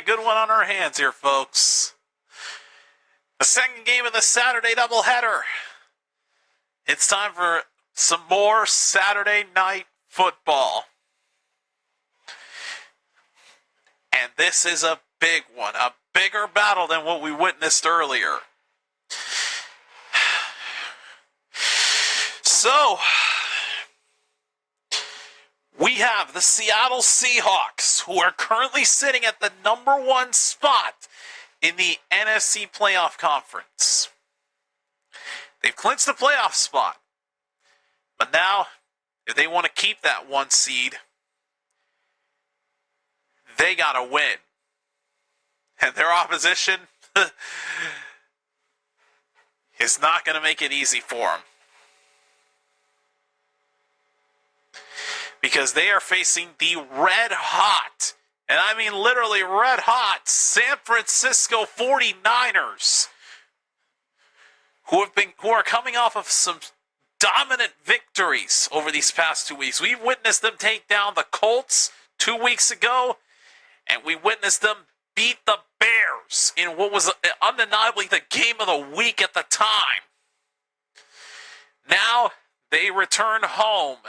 a good one on our hands here, folks. The second game of the Saturday doubleheader. It's time for some more Saturday night football. And this is a big one, a bigger battle than what we witnessed earlier. So, we have the Seattle Seahawks, who are currently sitting at the number 1 spot in the NFC playoff conference. They've clinched the playoff spot. But now, if they want to keep that 1 seed, they got to win. And their opposition is not going to make it easy for them. Because they are facing the red hot, and I mean literally red hot, San Francisco 49ers, who are coming off of some dominant victories over these past 2 weeks. We've witnessed them take down the Colts 2 weeks ago, and we witnessed them beat the Bears in what was undeniably the game of the week at the time. Now they return home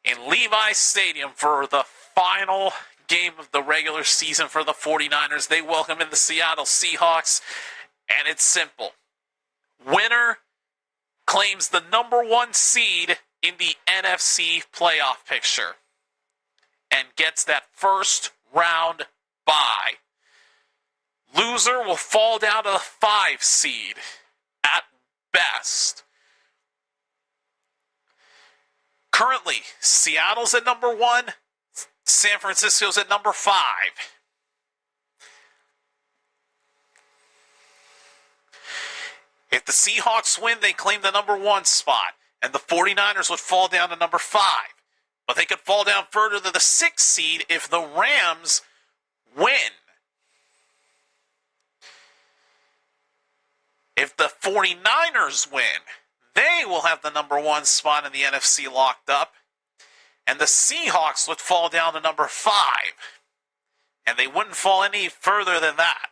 in Levi's Stadium for the final game of the regular season for the 49ers. They welcome in the Seattle Seahawks, and it's simple. Winner claims the number 1 seed in the NFC playoff picture and gets that first round bye. Loser will fall down to the 5 seed at best. Currently, Seattle's at number 1, San Francisco's at number 5. If the Seahawks win, they claim the number 1 spot, and the 49ers would fall down to number 5. But they could fall down further to the 6th seed if the Rams win. If the 49ers win, they will have the number 1 spot in the NFC locked up, and the Seahawks would fall down to number 5, and they wouldn't fall any further than that.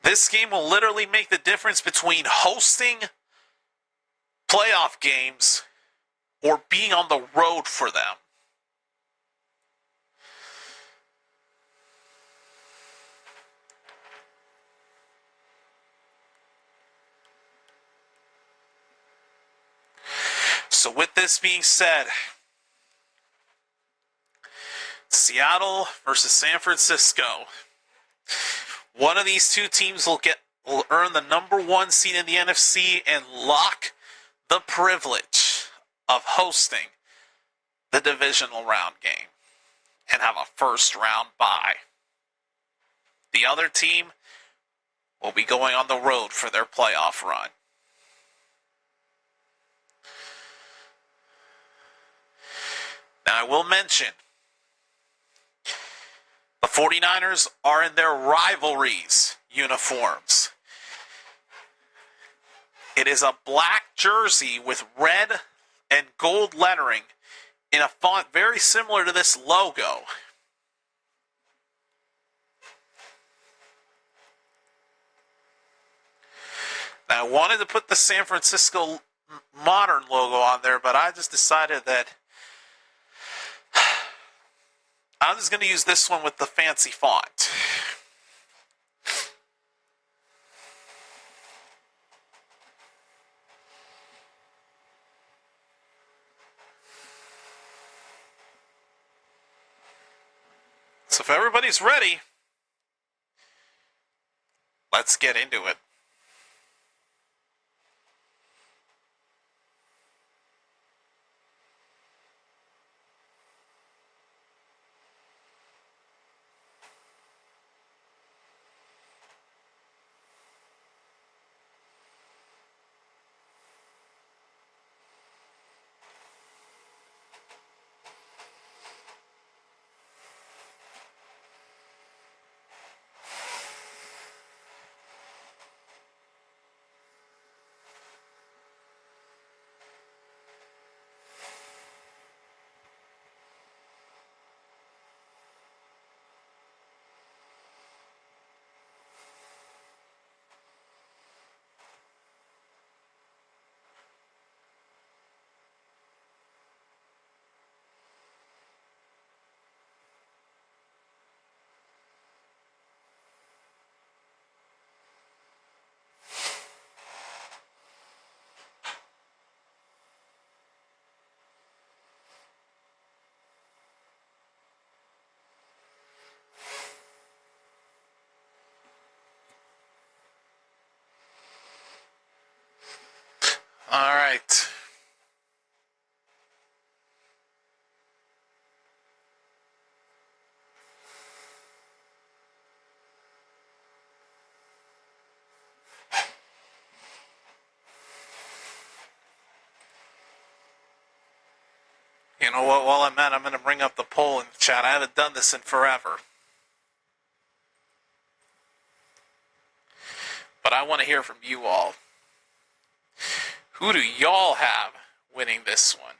This game will literally make the difference between hosting playoff games or being on the road for them. So with this being said, Seattle versus San Francisco. One of these two teams will earn the number 1 seed in the NFC and lock the privilege of hosting the divisional round game and have a first round bye. The other team will be going on the road for their playoff run. Now, I will mention, the 49ers are in their rivalries uniforms. It is a black jersey with red and gold lettering in a font very similar to this logo. Now, I wanted to put the San Francisco Modern logo on there, but I just decided that I'm just going to use this one with the fancy font. So if everybody's ready, let's get into it. All right. You know what? While I'm at it, I'm going to bring up the poll in the chat. I haven't done this in forever. But I want to hear from you all. Who do y'all have winning this one?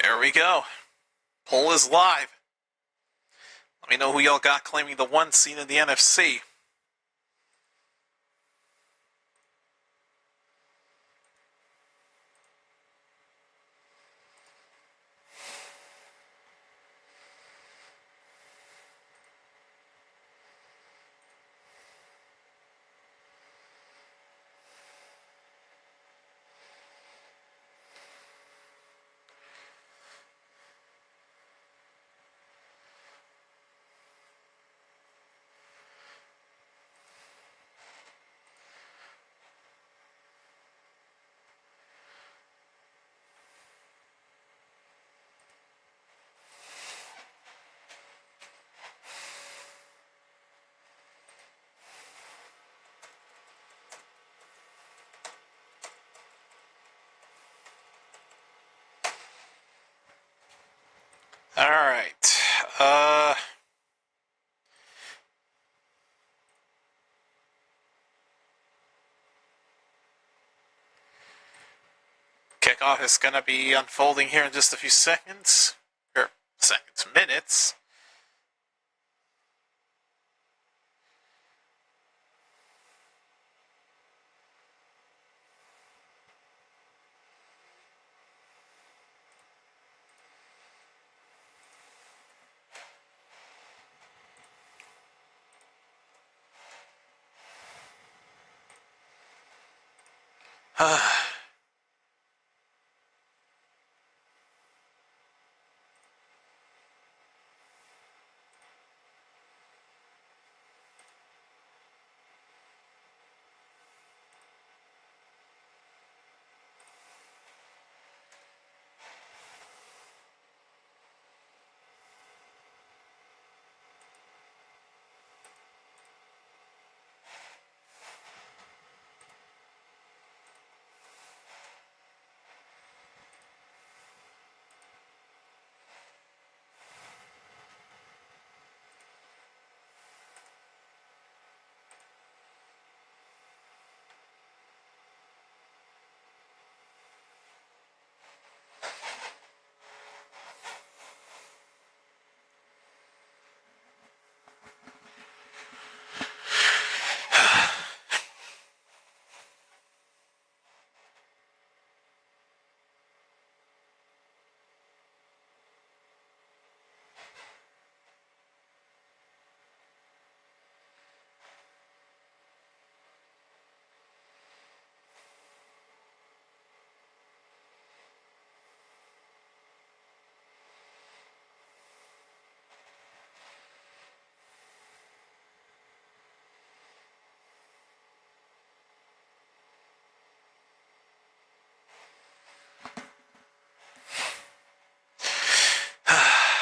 There we go. Poll is live. Let me know who y'all got claiming the 1 seed in the NFC. All right. Kickoff is going to be unfolding here in just a few seconds. Or seconds, minutes.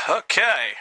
Okay.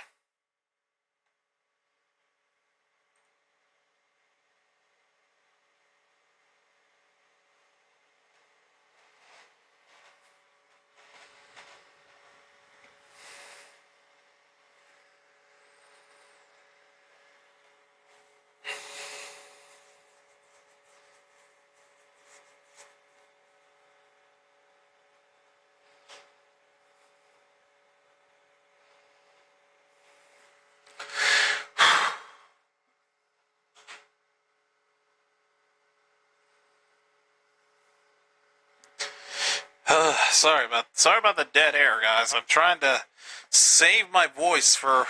Sorry about the dead air, guys. I'm trying to save my voice for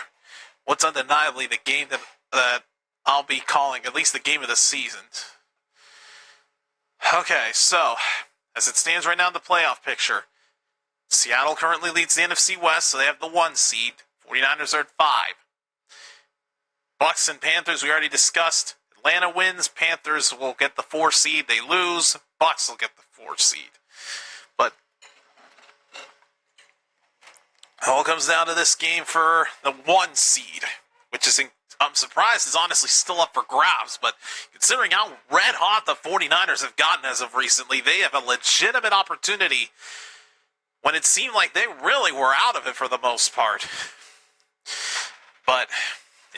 what's undeniably the game that I'll be calling at least the game of the season. Okay, so as it stands right now in the playoff picture, Seattle currently leads the NFC West, so they have the 1 seed. 49ers are at 5. Bucks and Panthers, we already discussed. Atlanta wins, Panthers will get the 4 seed. They lose, Bucks will get the 4 seed. But it all comes down to this game for the 1 seed, which is, I'm surprised, is honestly still up for grabs. But considering how red hot the 49ers have gotten as of recently, they have a legitimate opportunity when it seemed like they really were out of it for the most part. But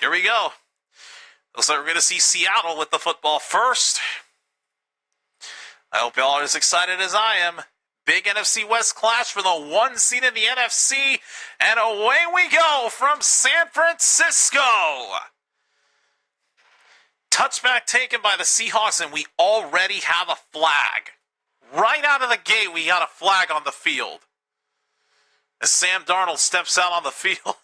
here we go. Looks like we're going to see Seattle with the football first. I hope y'all are as excited as I am. Big NFC West clash for the 1 seed in the NFC. And away we go from San Francisco. Touchback taken by the Seahawks, and we already have a flag. Right out of the gate, we got a flag on the field. As Sam Darnold steps out on the field.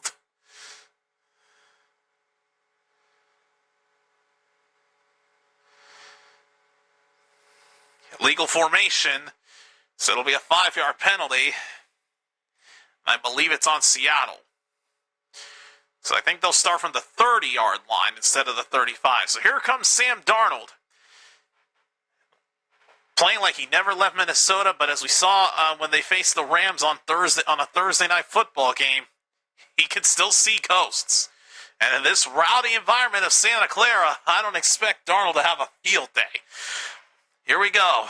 Illegal formation, so it'll be a 5-yard penalty. I believe it's on Seattle. So I think they'll start from the 30-yard line instead of the 35. So here comes Sam Darnold. Playing like he never left Minnesota, but as we saw when they faced the Rams on a Thursday night football game, he could still see ghosts. And in this rowdy environment of Santa Clara, I don't expect Darnold to have a field day. Here we go.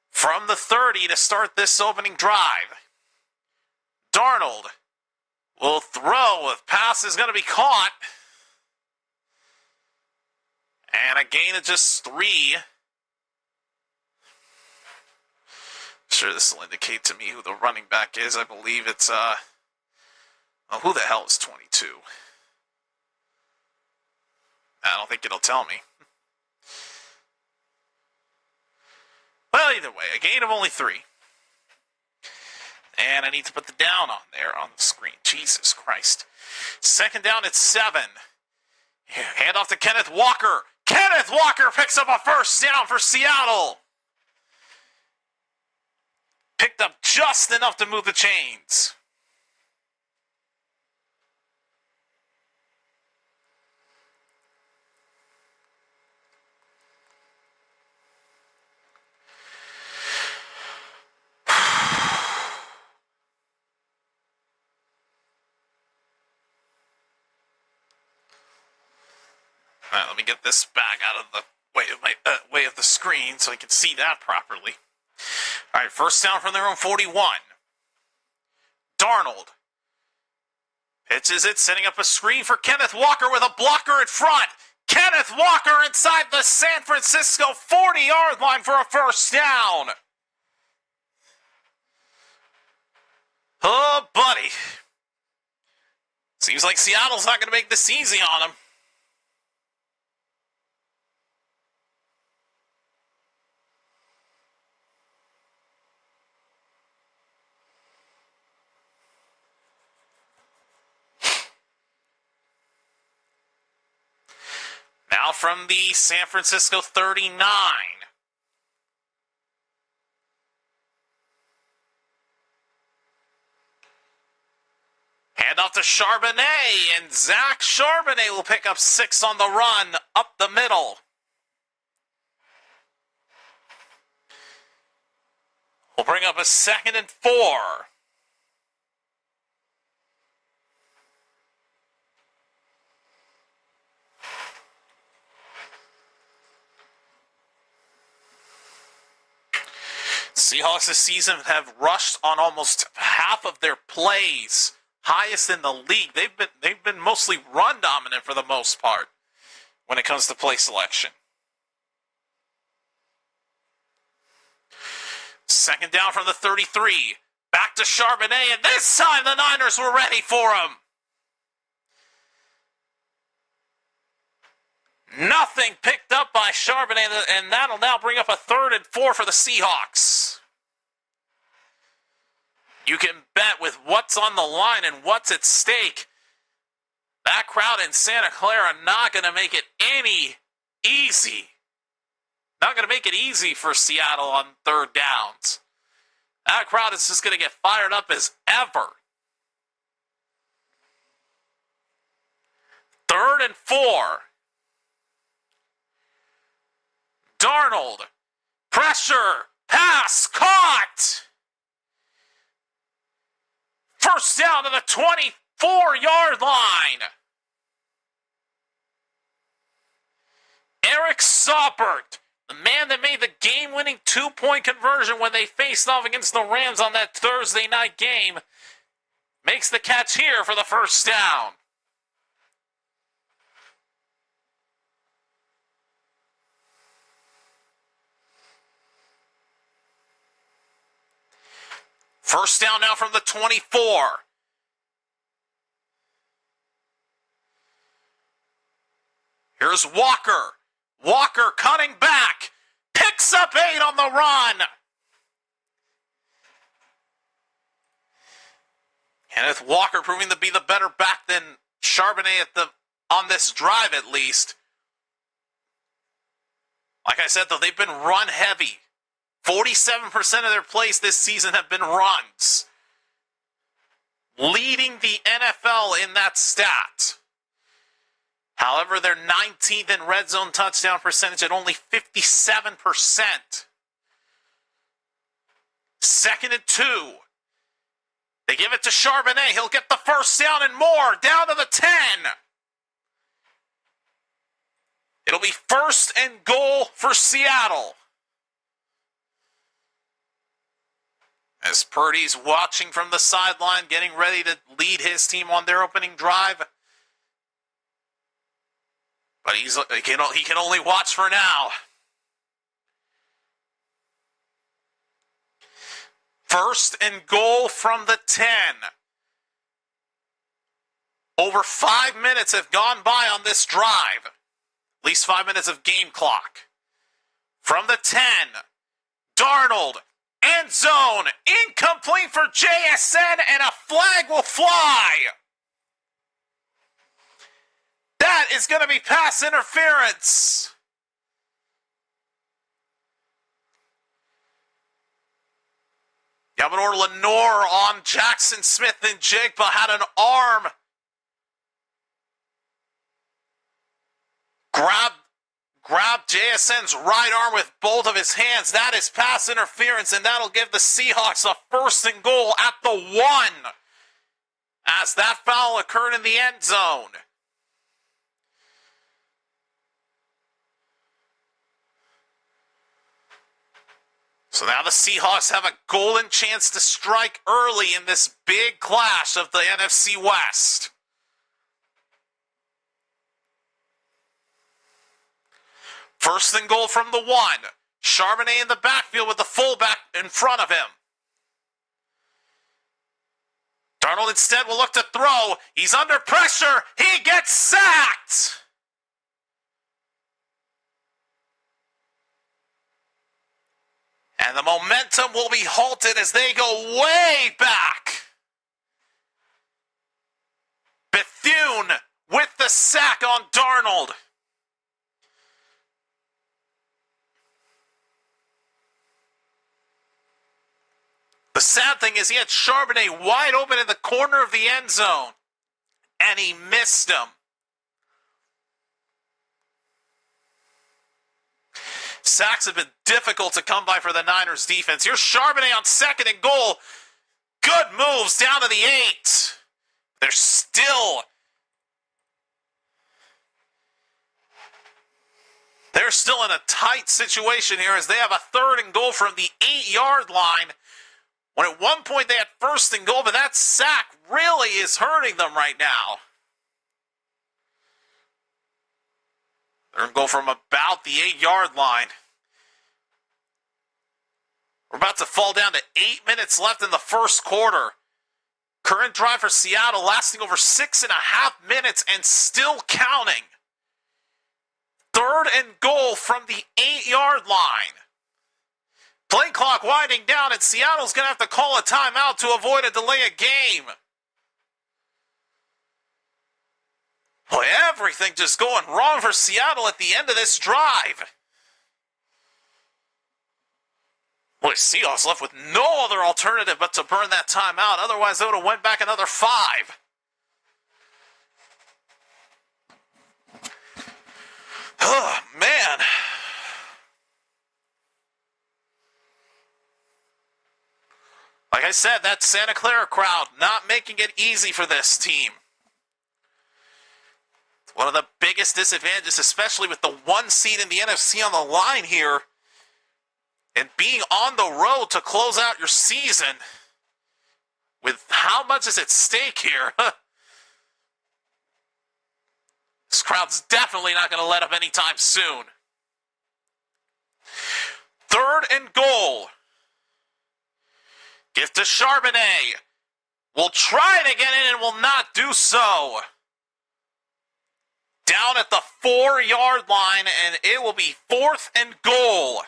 From the 30 to start this opening drive. Darnold will throw. The pass is going to be caught. And a gain of just 3. Sure, this will indicate to me who the running back is. I believe it's, who the hell is 22? I don't think it'll tell me. Well, either way, a gain of only 3. And I need to put the down on there on the screen. Jesus Christ. Second down at 7. Hand off to Kenneth Walker. Kenneth Walker picks up a first down for Seattle. Picked up just enough to move the chains. All right, let me get this back out of the way of the screen so I can see that properly. All right, first down from their own 41. Darnold pitches it, setting up a screen for Kenneth Walker with a blocker in front. Kenneth Walker inside the San Francisco 40-yard line for a first down. Oh, buddy. Seems like Seattle's not going to make this easy on him. Now from the San Francisco 39. Hand off to Charbonnet, and Zach Charbonnet will pick up 6 on the run up the middle. We'll bring up a 2nd and 4. Seahawks this season have rushed on almost half of their plays, highest in the league. They've been mostly run dominant for the most part when it comes to play selection. Second down from the 33. Back to Charbonnet, and this time the Niners were ready for him. Nothing picked up by Charbonnet, and that'll now bring up a 3rd and 4 for the Seahawks. You can bet with what's on the line and what's at stake, that crowd in Santa Clara not going to make it any easy. Not going to make it easy for Seattle on third downs. That crowd is just going to get fired up as ever. 3rd and 4. Darnold. Pressure. Pass. Caught. First down to the 24-yard line. Eric Saubert, the man that made the game-winning 2-point conversion when they faced off against the Rams on that Thursday night game, makes the catch here for the first down. First down now from the 24. Here's Walker. Walker cutting back. Picks up 8 on the run. Kenneth Walker proving to be the better back than Charbonnet on this drive at least. Like I said, though, they've been run heavy. 47% of their plays this season have been runs. Leading the NFL in that stat. However, they're 19th in red zone touchdown percentage at only 57%. 2nd and 2. They give it to Charbonnet. He'll get the first down and more. Down to the 10. It'll be 1st and goal for Seattle. As Purdy's watching from the sideline, getting ready to lead his team on their opening drive. But he can only watch for now. 1st and goal from the 10. Over 5 minutes have gone by on this drive. At least 5 minutes of game clock. From the 10. Darnold. End zone. Incomplete for JSN, and a flag will fly. That is going to be pass interference. Commodore Lenore on Jackson Smith and Jigba had an arm. Grabbed JSN's right arm with both of his hands. That is pass interference, and that'll give the Seahawks a 1st and goal at the 1. As that foul occurred in the end zone. So now the Seahawks have a golden chance to strike early in this big clash of the NFC West. First and goal from the 1. Charbonnet in the backfield with the fullback in front of him. Darnold instead will look to throw. He's under pressure. He gets sacked. And the momentum will be halted as they go way back. Bethune with the sack on Darnold. The sad thing is he had Charbonnet wide open in the corner of the end zone, and he missed him. Sacks have been difficult to come by for the Niners defense. Here's Charbonnet on 2nd and goal. Good moves down to the 8. They're still in a tight situation here as they have a 3rd and goal from the 8-yard line. When at one point they had 1st and goal, but that sack really is hurting them right now. They're going to go from about the 8-yard line. We're about to fall down to 8 minutes left in the first quarter. Current drive for Seattle lasting over 6.5 minutes and still counting. 3rd and goal from the 8-yard line. Play clock winding down, and Seattle's going to have to call a timeout to avoid a delay of game. Boy, everything just going wrong for Seattle at the end of this drive. Boy, Seahawks left with no other alternative but to burn that timeout. Otherwise, they would have went back another 5. Oh, man. Like I said, that Santa Clara crowd not making it easy for this team. One of the biggest disadvantages, especially with the 1 seed in the NFC on the line here, and being on the road to close out your season with how much is at stake here. This crowd's definitely not going to let up anytime soon. 3rd and goal. Give to Charbonnet. Will try to get in and will not do so. Down at the 4-yard line, and it will be 4th and goal.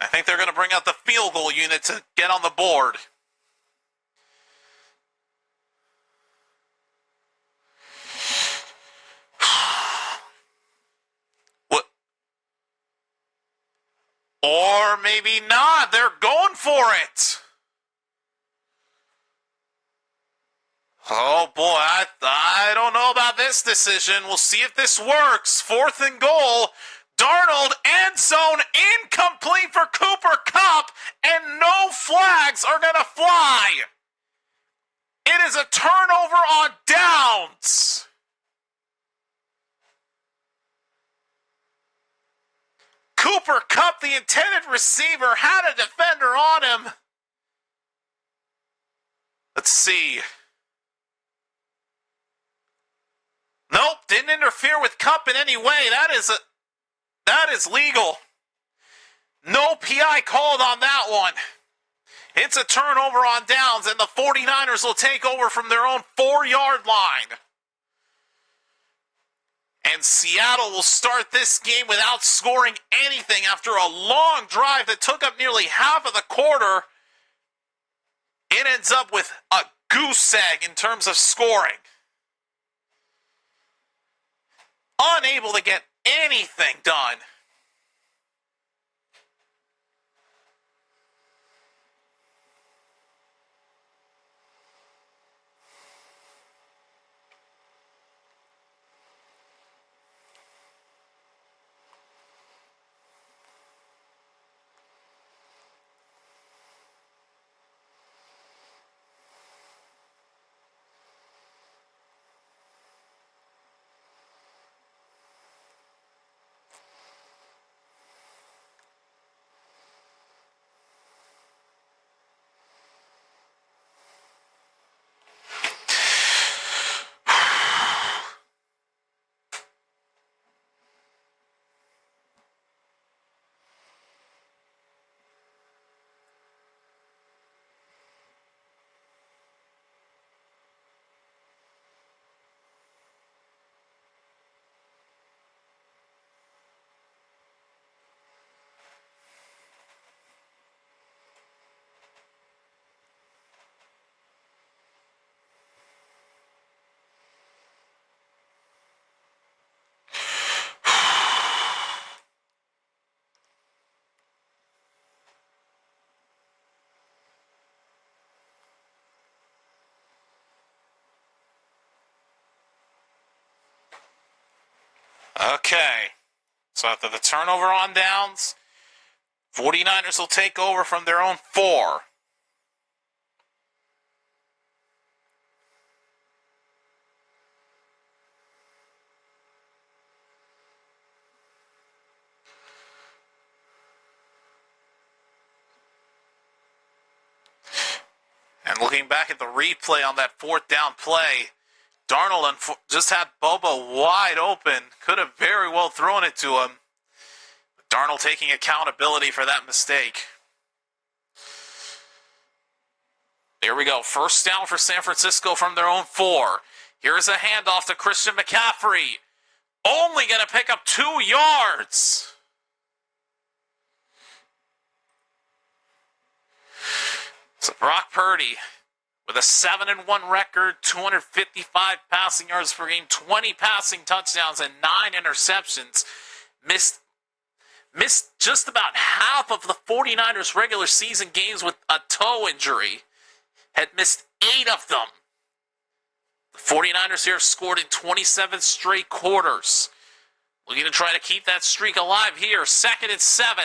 I think they're going to bring out the field goal unit to get on the board. What? Or maybe not. They're going for it. Oh, boy, I don't know about this decision. We'll see if this works. 4th and goal. Darnold, end zone, incomplete for Cooper Kupp, and no flags are going to fly. It is a turnover on downs. Cooper Kupp, the intended receiver, had a defender on him. Let's see. Nope, didn't interfere with Kupp in any way. That is legal. No PI called on that one. It's a turnover on downs, and the 49ers will take over from their own 4-yard line. And Seattle will start this game without scoring anything after a long drive that took up nearly half of the quarter. It ends up with a goose egg in terms of scoring. Unable to get anything done. Okay, so after the turnover on downs, 49ers will take over from their own 4. And looking back at the replay on that 4th down play, Darnold just had Bobo wide open. Could have very well thrown it to him. Darnold taking accountability for that mistake. There we go. 1st down for San Francisco from their own 4. Here's a handoff to Christian McCaffrey. Only going to pick up 2 yards. So Brock Purdy, with a 7-1 record, 255 passing yards per game, 20 passing touchdowns, and 9 interceptions, missed just about half of the 49ers regular season games with a toe injury. Had missed 8 of them. The 49ers here have scored in 27 straight quarters. Looking to try to keep that streak alive here. 2nd and 7.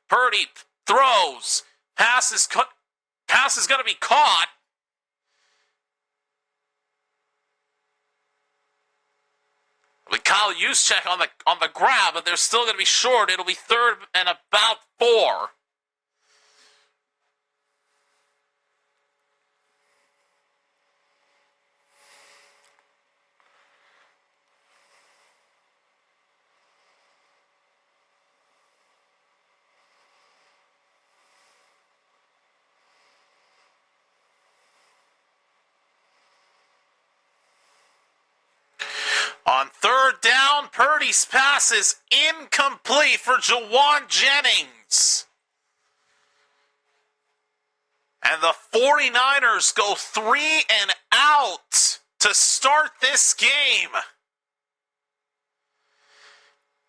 Purdy throws. Pass is going to be caught. With Kyle Juszczyk on the grab, but they're still going to be short. It'll be 3rd and about 4. On 3rd down, Purdy's pass is incomplete for Jawan Jennings. And the 49ers go 3 and out to start this game.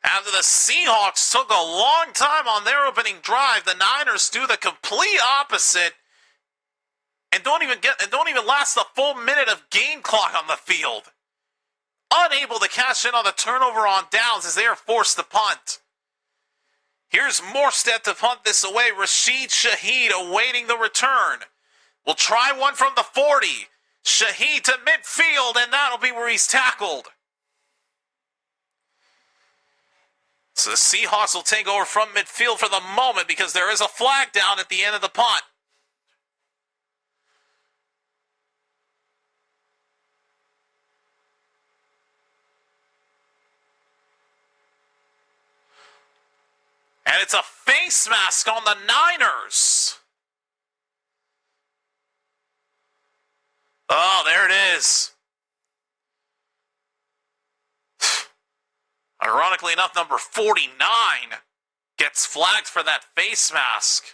After the Seahawks took a long time on their opening drive, the Niners do the complete opposite and don't even last a full minute of game clock on the field. Unable to cash in on the turnover on downs as they are forced to punt. Here's Morstead to punt this away. Rashid Shaheed awaiting the return. Will try one from the 40. Shaheed to midfield, and that'll be where he's tackled. So the Seahawks will take over from midfield for the moment because there is a flag down at the end of the punt. And it's a face mask on the Niners. Oh, there it is. Ironically enough, number 49 gets flagged for that face mask.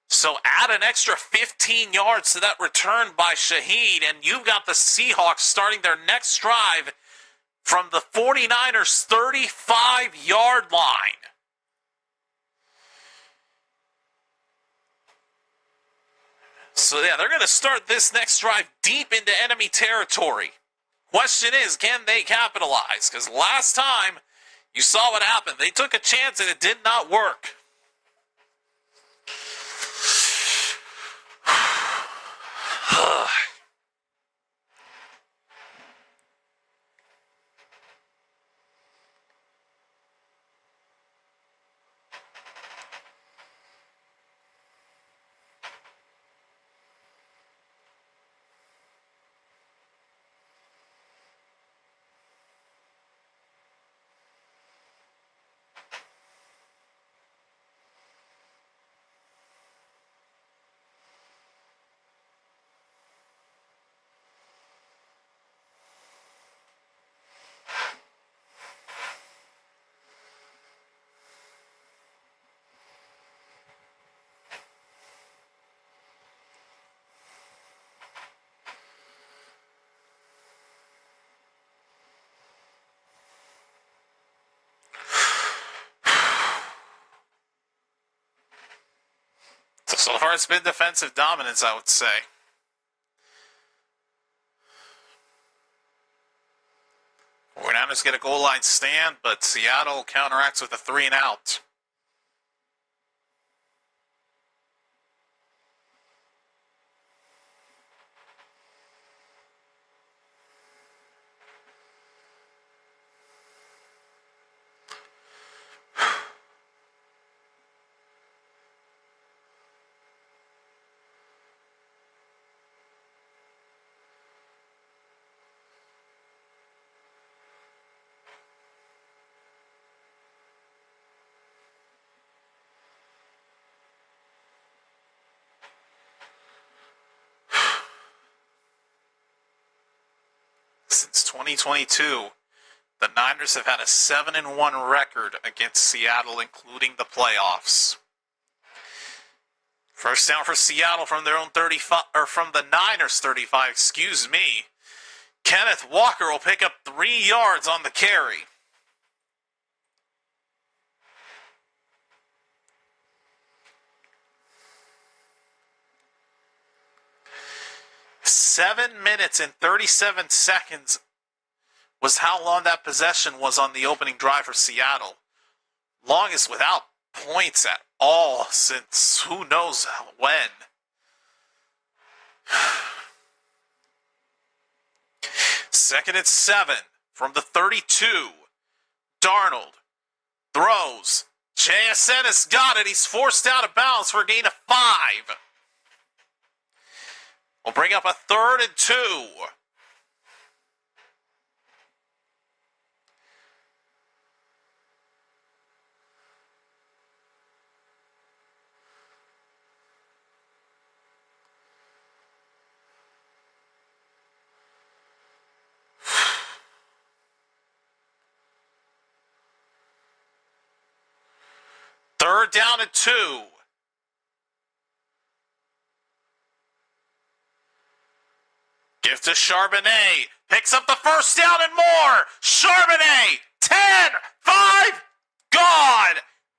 So add an extra 15 yards to that return by Shaheed, and you've got the Seahawks starting their next drive from the 49ers' 35-yard line. So yeah, they're going to start this next drive deep into enemy territory. Question is, can they capitalize? Because last time, you saw what happened. They took a chance and it did not work. So far, it's been defensive dominance, I would say. Niners get a goal line stand, but Seattle counteracts with a 3 and out. Since 2022, The Niners have had a 7-1 record against Seattle, including the playoffs. First down for Seattle from their own 35, or from the Niners 35, excuse me. Kenneth Walker will pick up 3 yards on the carry. Seven minutes and 37 seconds was how long that possession was on the opening drive for Seattle. Longest without points at all since who knows when. Second and 7 from the 32. Darnold throws. JSN has got it. He's forced out of bounds for a gain of 5. We'll bring up a 3rd and 2. Third down and 2. Give to Charbonnet. Picks up the first down and more. Charbonnet. 10, 5, gone.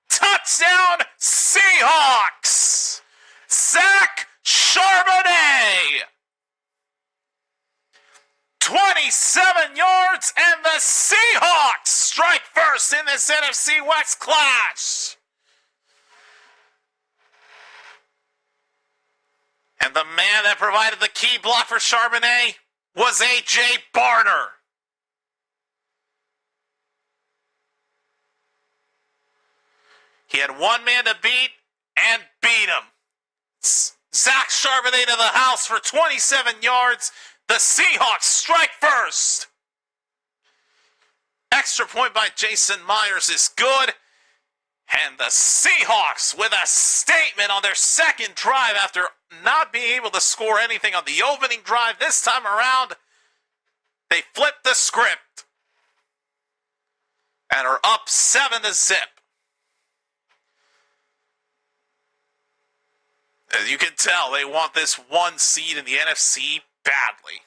Touchdown, Seahawks. Zach Charbonnet. 27 yards, and the Seahawks strike first in this NFC West clash. And the man that provided the key block for Charbonnet was A.J. Barner. He had one man to beat and beat him. Zach Charbonnet to the house for 27 yards. The Seahawks strike first. Extra point by Jason Myers is good. And the Seahawks with a statement on their second drive after not being able to score anything on the opening drive. This time around, they flipped the script and are up 7-0. As you can tell, they want this 1 seed in the NFC badly.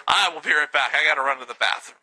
I will be right back. I got to run to the bathroom.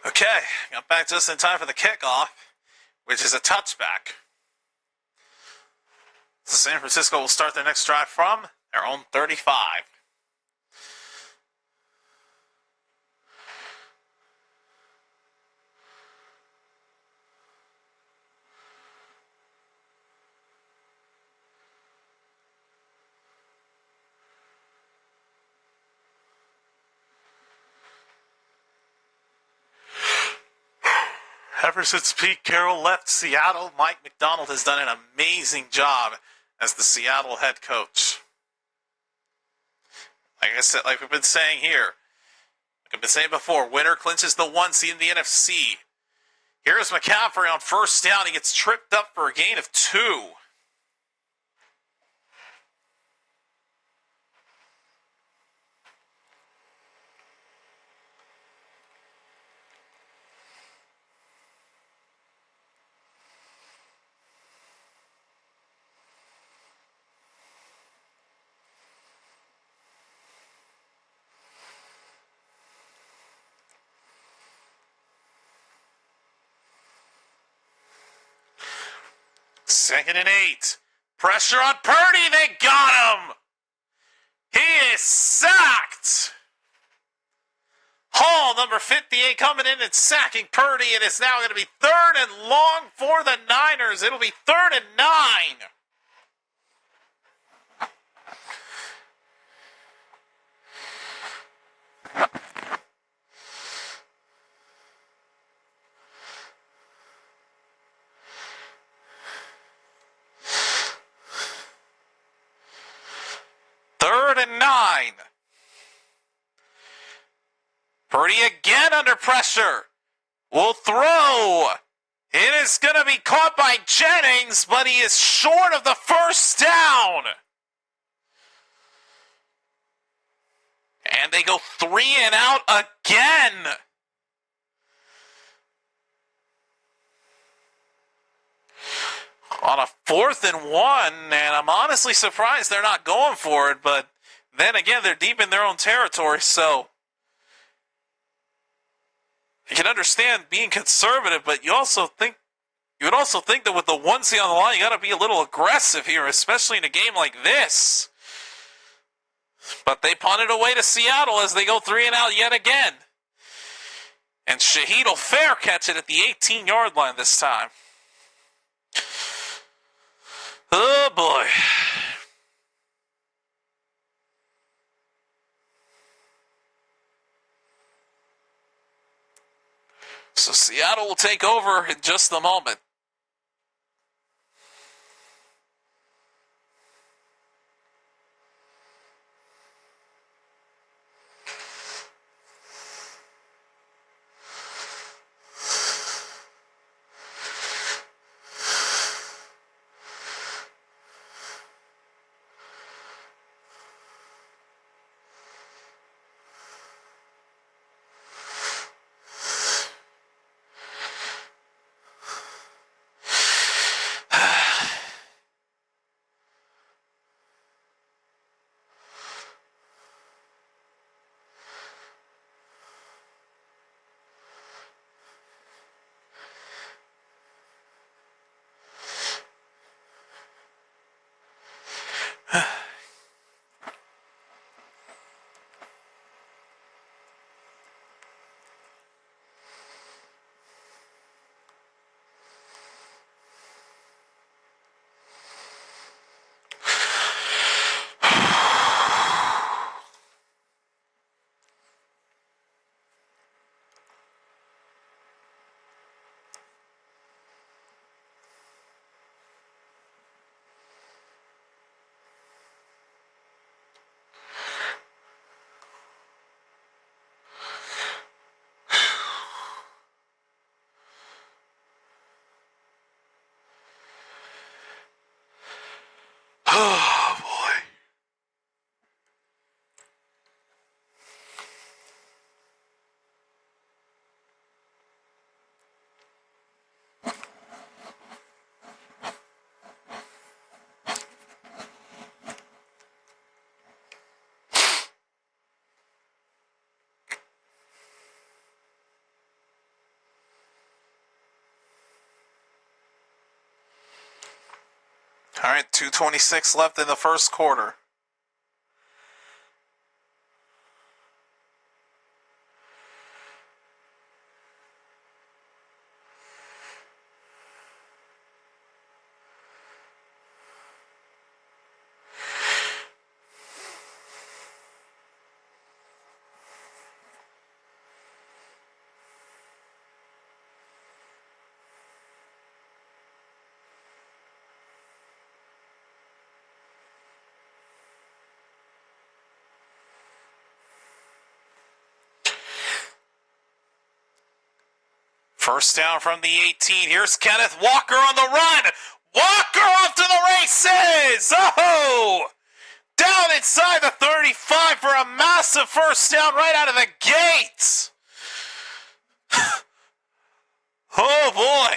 Okay, got back just in time for the kickoff, which is a touchback. So San Francisco will start their next drive from their own 35. Ever since Pete Carroll left Seattle, Mike McDonald has done an amazing job as the Seattle head coach. Like I said, like we've been saying here, like I've been saying before, winner clinches the 1 seed in the NFC. Here's McCaffrey on first down. He gets tripped up for a gain of 2. Second and 8. Pressure on Purdy. They got him. He is sacked. Hall, number 58, coming in and sacking Purdy. It is now going to be 3rd and long for the Niners. It'll be 3rd and 9. Purdy again under pressure. Will throw. It is going to be caught by Jennings, but he is short of the first down. And they go 3 and out again. On a 4th and 1, and I'm honestly surprised they're not going for it, but then again, they're deep in their own territory, so you can understand being conservative, but you would also think that with the 1 seed on the line, you got to be a little aggressive here, especially in a game like this. But they punt it away to Seattle as they go 3 and out yet again. And Shaheed will fair catch it at the 18-yard line this time. Oh, boy. So Seattle will take over in just a moment. All right, 2:26 left in the first quarter. First down from the 18. Here's Kenneth Walker on the run. Walker off to the races. Oh! Down inside the 35 for a massive first down right out of the gates. Oh boy.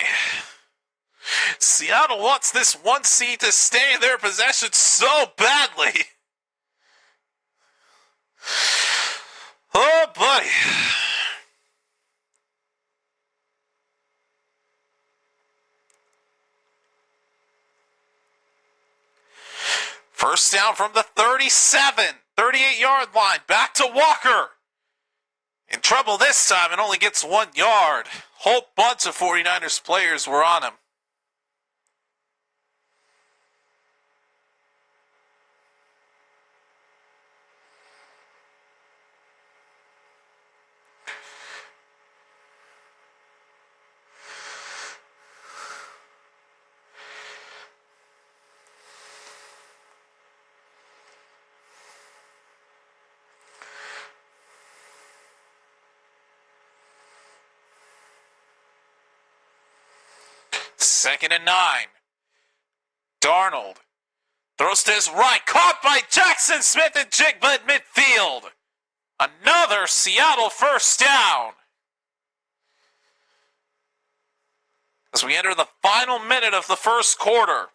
Seattle wants this 1 seed to stay in their possession so badly. Oh buddy. First down from the 38-yard line. Back to Walker. In trouble this time and only gets 1 yard. Whole bunch of 49ers players were on him. Second and 9. Darnold throws to his right. Caught by Jackson Smith and Jigba at midfield. Another Seattle first down. As we enter the final minute of the first quarter.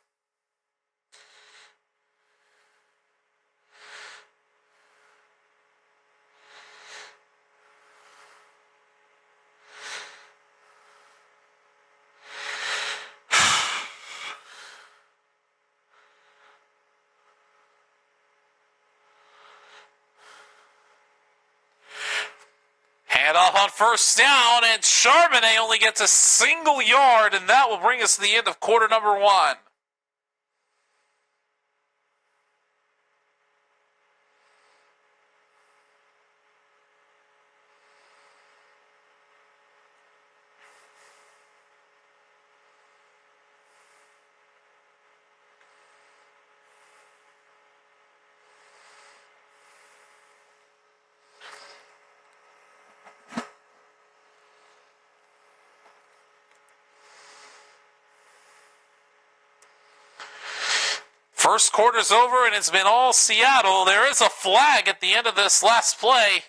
Off on first down, and Charbonnet only gets a single yard, and that will bring us to the end of quarter number 1. First quarter's over, and it's been all Seattle. There is a flag at the end of this last play.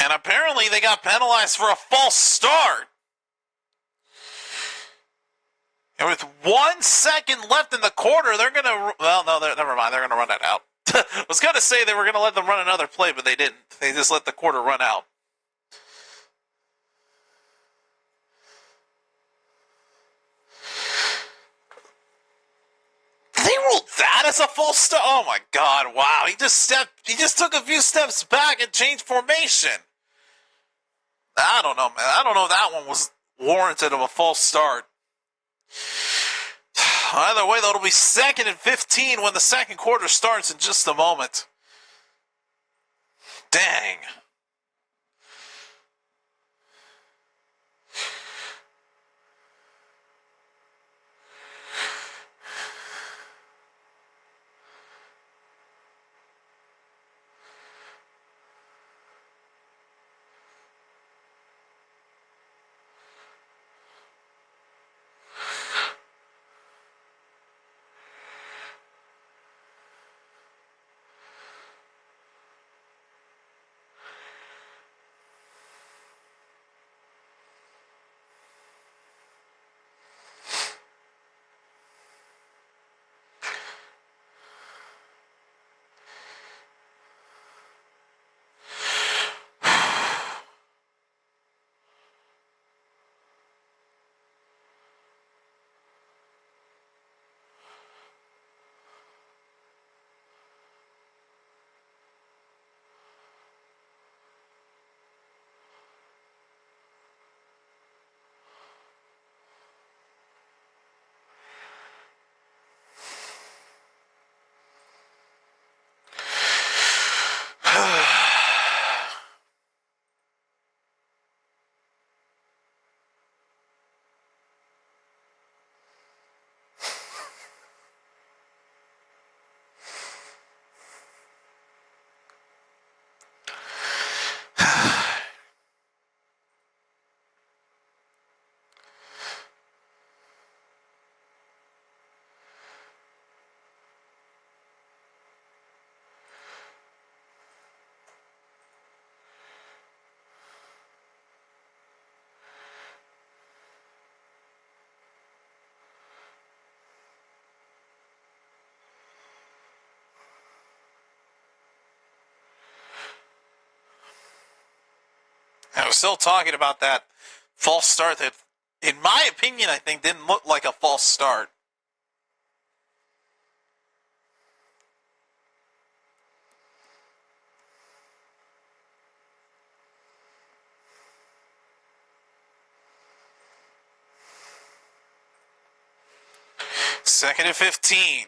And apparently they got penalized for a false start. And with 1 second left in the quarter, they're going to... Well, no, never mind. They're going to run it out. I was going to say they were going to let them run another play, but they didn't. They just let the quarter run out. They ruled that as a false start. Oh my God! Wow, he just took a few steps back and changed formation. I don't know, man. I don't know if that one was warranted of a false start. Either way, though, it'll be 2nd and 15 when the second quarter starts in just a moment. Dang. was still talking about that false start that, in my opinion, I think didn't look like a false start. Second and 15.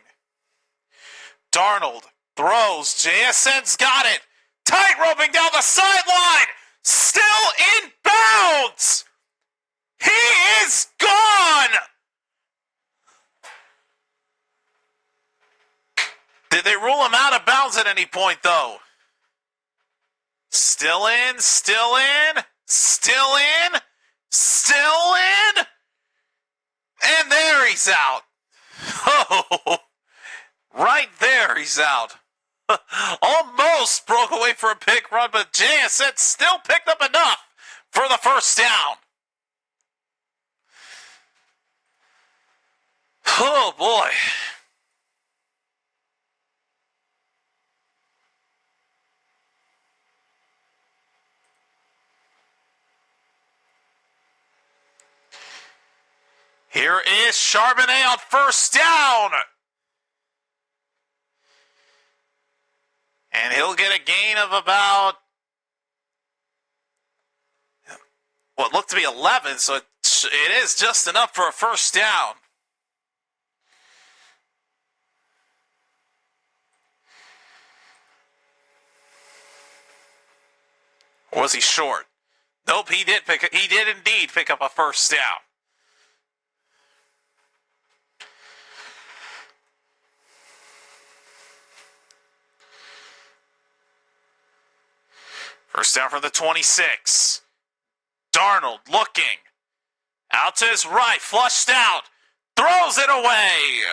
Darnold throws. JSN's got it. Tight roping down the sideline. Still in bounds. He is gone. Did they rule him out of bounds at any point, though? Still in, still in, still in, still in. And there he's out. Oh, right there he's out. Almost broke away for a big run, but JSN still picked up enough for the first down. Oh, boy. Here is Charbonnet on first down. And he'll get a gain of about what looked to be 11, so it is just enough for a first down. Or was he short? Nope, he did indeed pick up a first down. First down from the 26. Darnold looking. Out to his right. Flushed out. Throws it away.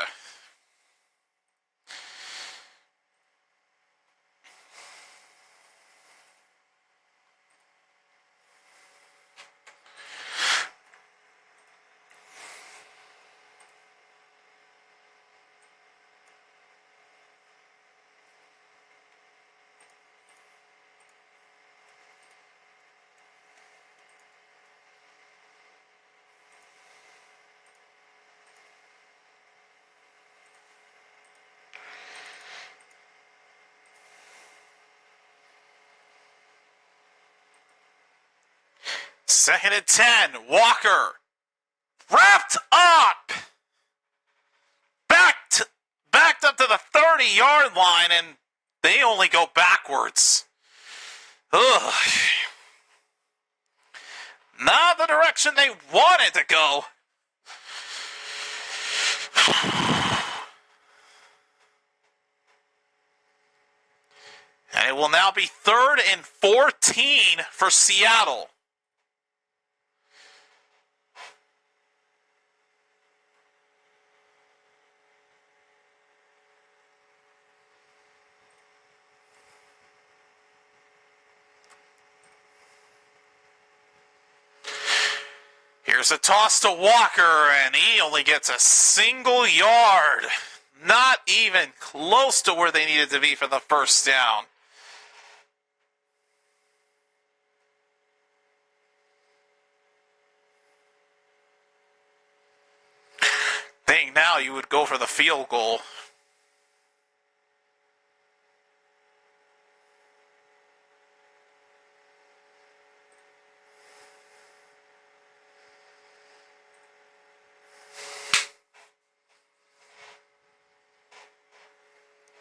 Second and 10. Walker. Wrapped up. Backed up to the 30-yard line, and they only go backwards. Ugh. Not the direction they wanted to go. And it will now be 3rd and 14 for Seattle. Here's a toss to Walker, and he only gets a single yard. Not even close to where they needed to be for the first down. Think now you would go for the field goal.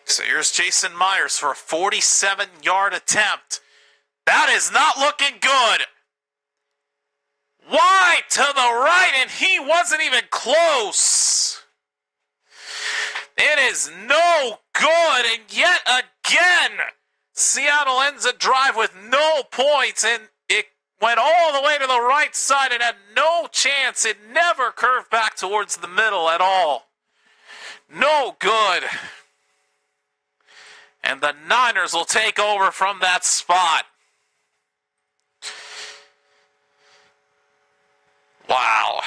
So here's Jason Myers for a 47-yard attempt. That is not looking good. Wide to the right, and he wasn't even close. It is no good, and yet again, Seattle ends a drive with no points, and it went all the way to the right side and had no chance. It never curved back towards the middle at all. No good. And the Niners will take over from that spot. Wow.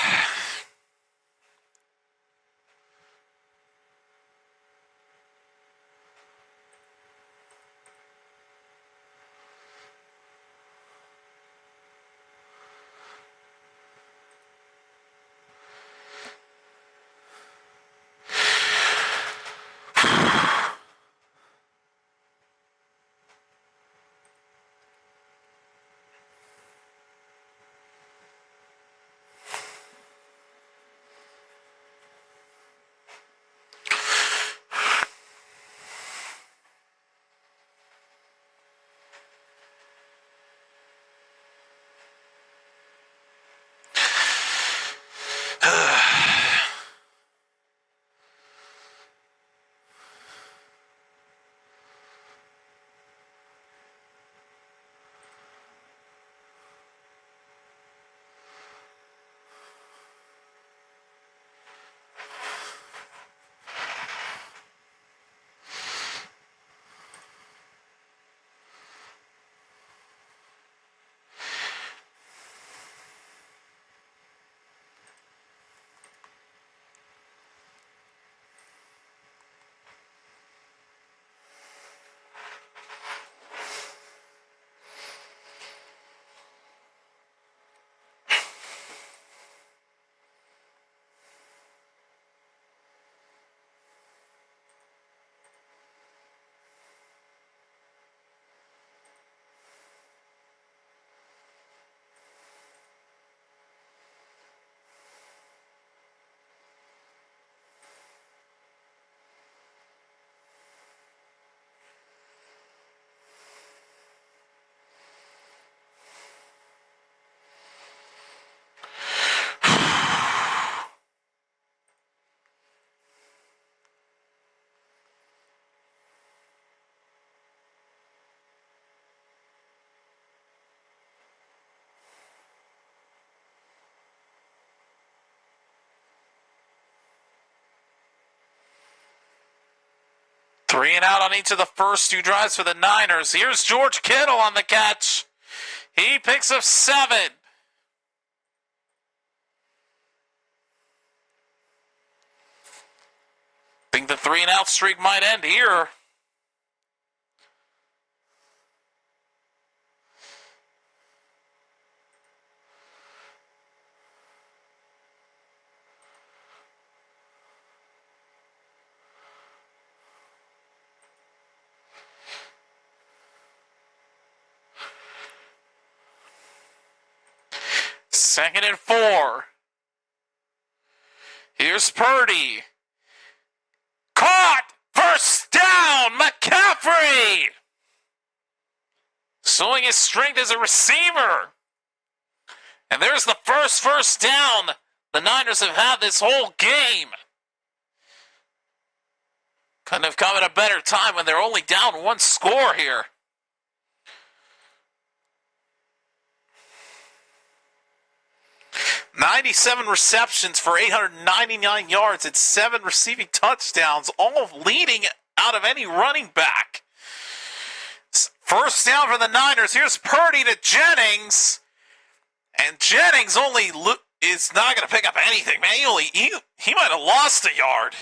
3 and out on each of the first 2 drives for the Niners. Here's George Kittle on the catch. He picks up 7. Think the 3 and out streak might end here. Second and 4. Here's Purdy. Caught! First down! McCaffrey! Showing his strength as a receiver. And there's the first down the Niners have had this whole game. Couldn't have come at a better time when they're only down 1 score here. "97 receptions for 899 yards and 7 receiving touchdowns, all leading out of any running back." First down for the Niners. Here's Purdy to Jennings. And Jennings is not going to pick up anything, man. He might have lost a yard.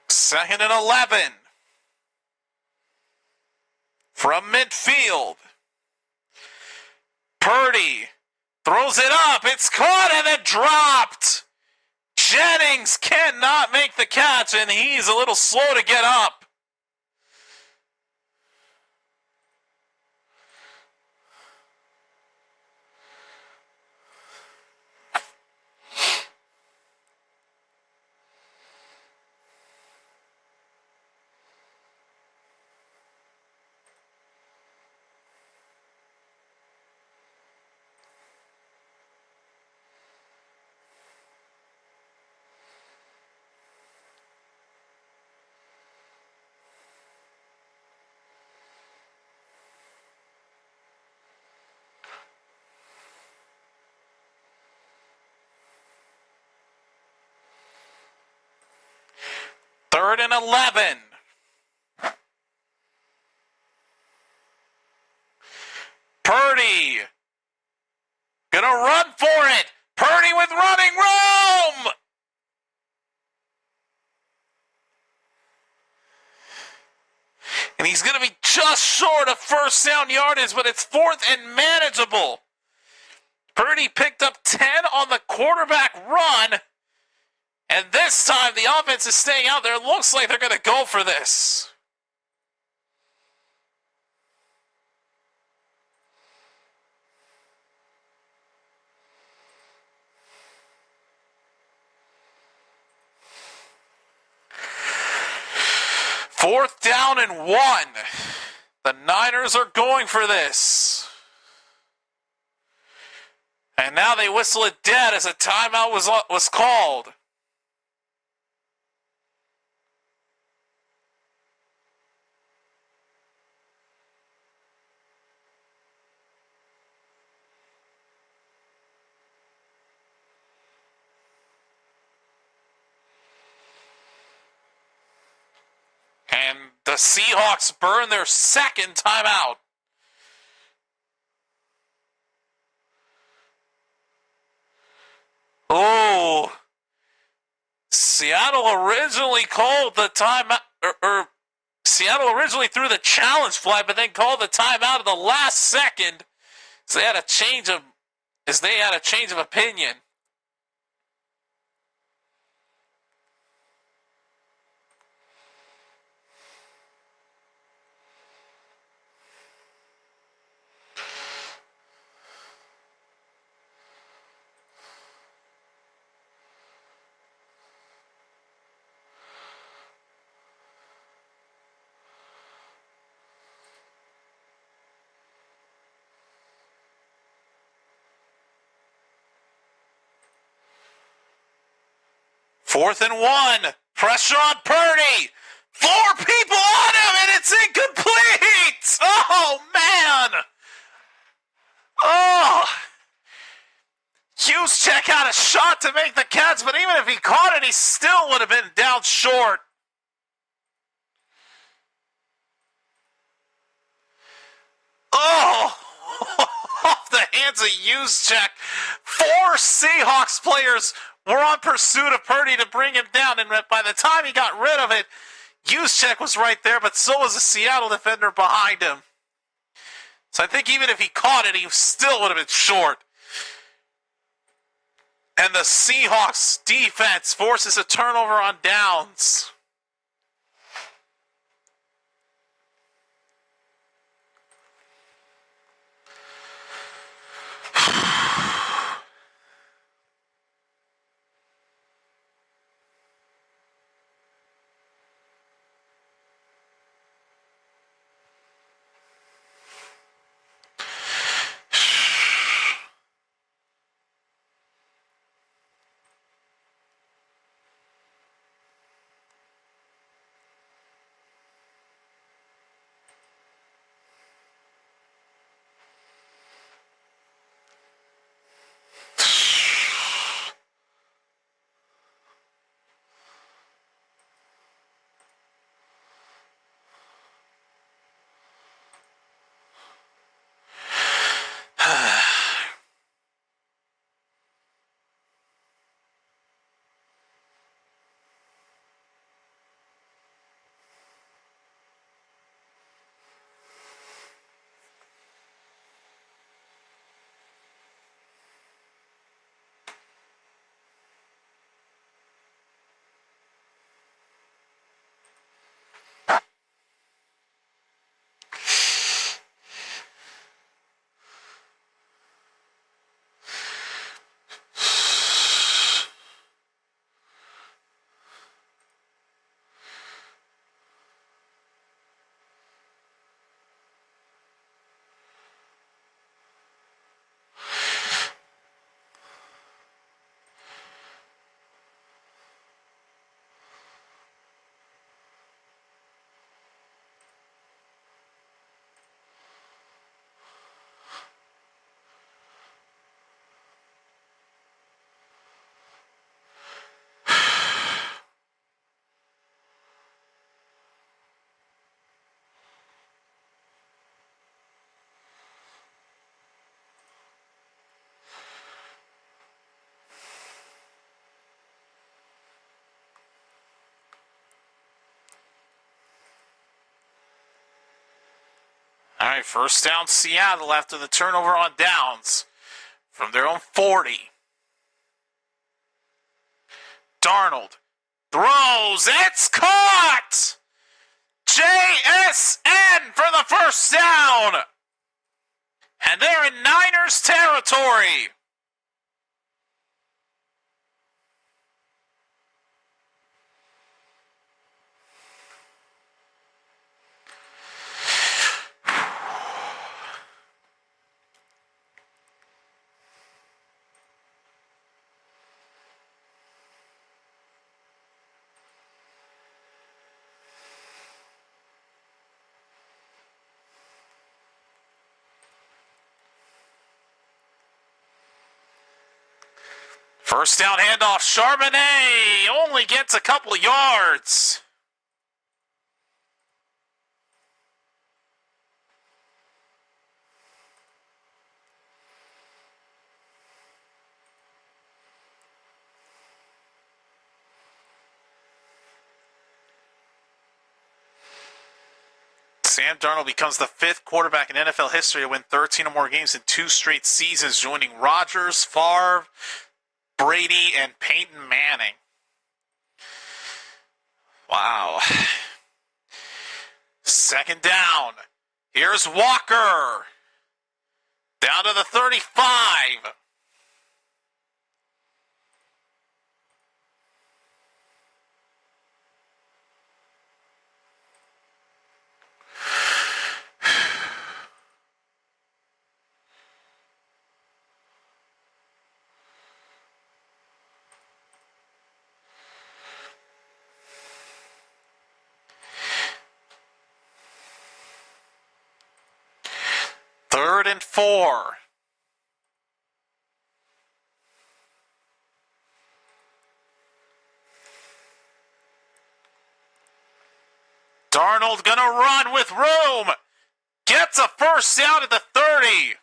Second and 11. From midfield. Purdy throws it up. It's caught and then dropped. Jennings cannot make the catch, and he's a little slow to get up. Third and 11. Purdy gonna run for it. Purdy with running room. And he's gonna be just short of first down yardage, but it's 4th and manageable. Purdy picked up 10 on the quarterback run. And this time, the offense is staying out there. It looks like they're going to go for this. Fourth down and 1. The Niners are going for this. And now they whistle it dead as a timeout was called. And the Seahawks burn their second timeout. Oh, Seattle originally called the timeout, or Seattle originally threw the challenge flag, but then called the timeout at the last second. So they had a change of opinion. 4th-and-1. Pressure on Purdy. 4 people on him, and it's incomplete. Oh, man. Oh. Juszczyk had a shot to make the catch, but even if he caught it, he still would have been down short. Oh, off the hands of Juszczyk. 4 Seahawks players were on pursuit of Purdy to bring him down, and by the time he got rid of it, Juszczyk was right there, but so was a Seattle defender behind him. So I think even if he caught it, he still would have been short. And the Seahawks defense forces a turnover on downs. All right, first down Seattle after the turnover on downs from their own 40. Darnold throws. It's caught! JSN for the first down. And they're in Niners territory. First down handoff, Charbonnet only gets a couple of yards. Sam Darnold becomes the 5th quarterback in NFL history to win 13 or more games in 2 straight seasons, joining Rodgers, Favre, Brady, and Peyton Manning. Wow. Second down. Here's Walker. Down to the 35. 3rd and 4. Darnold gonna run with room. Gets a first down at the 30.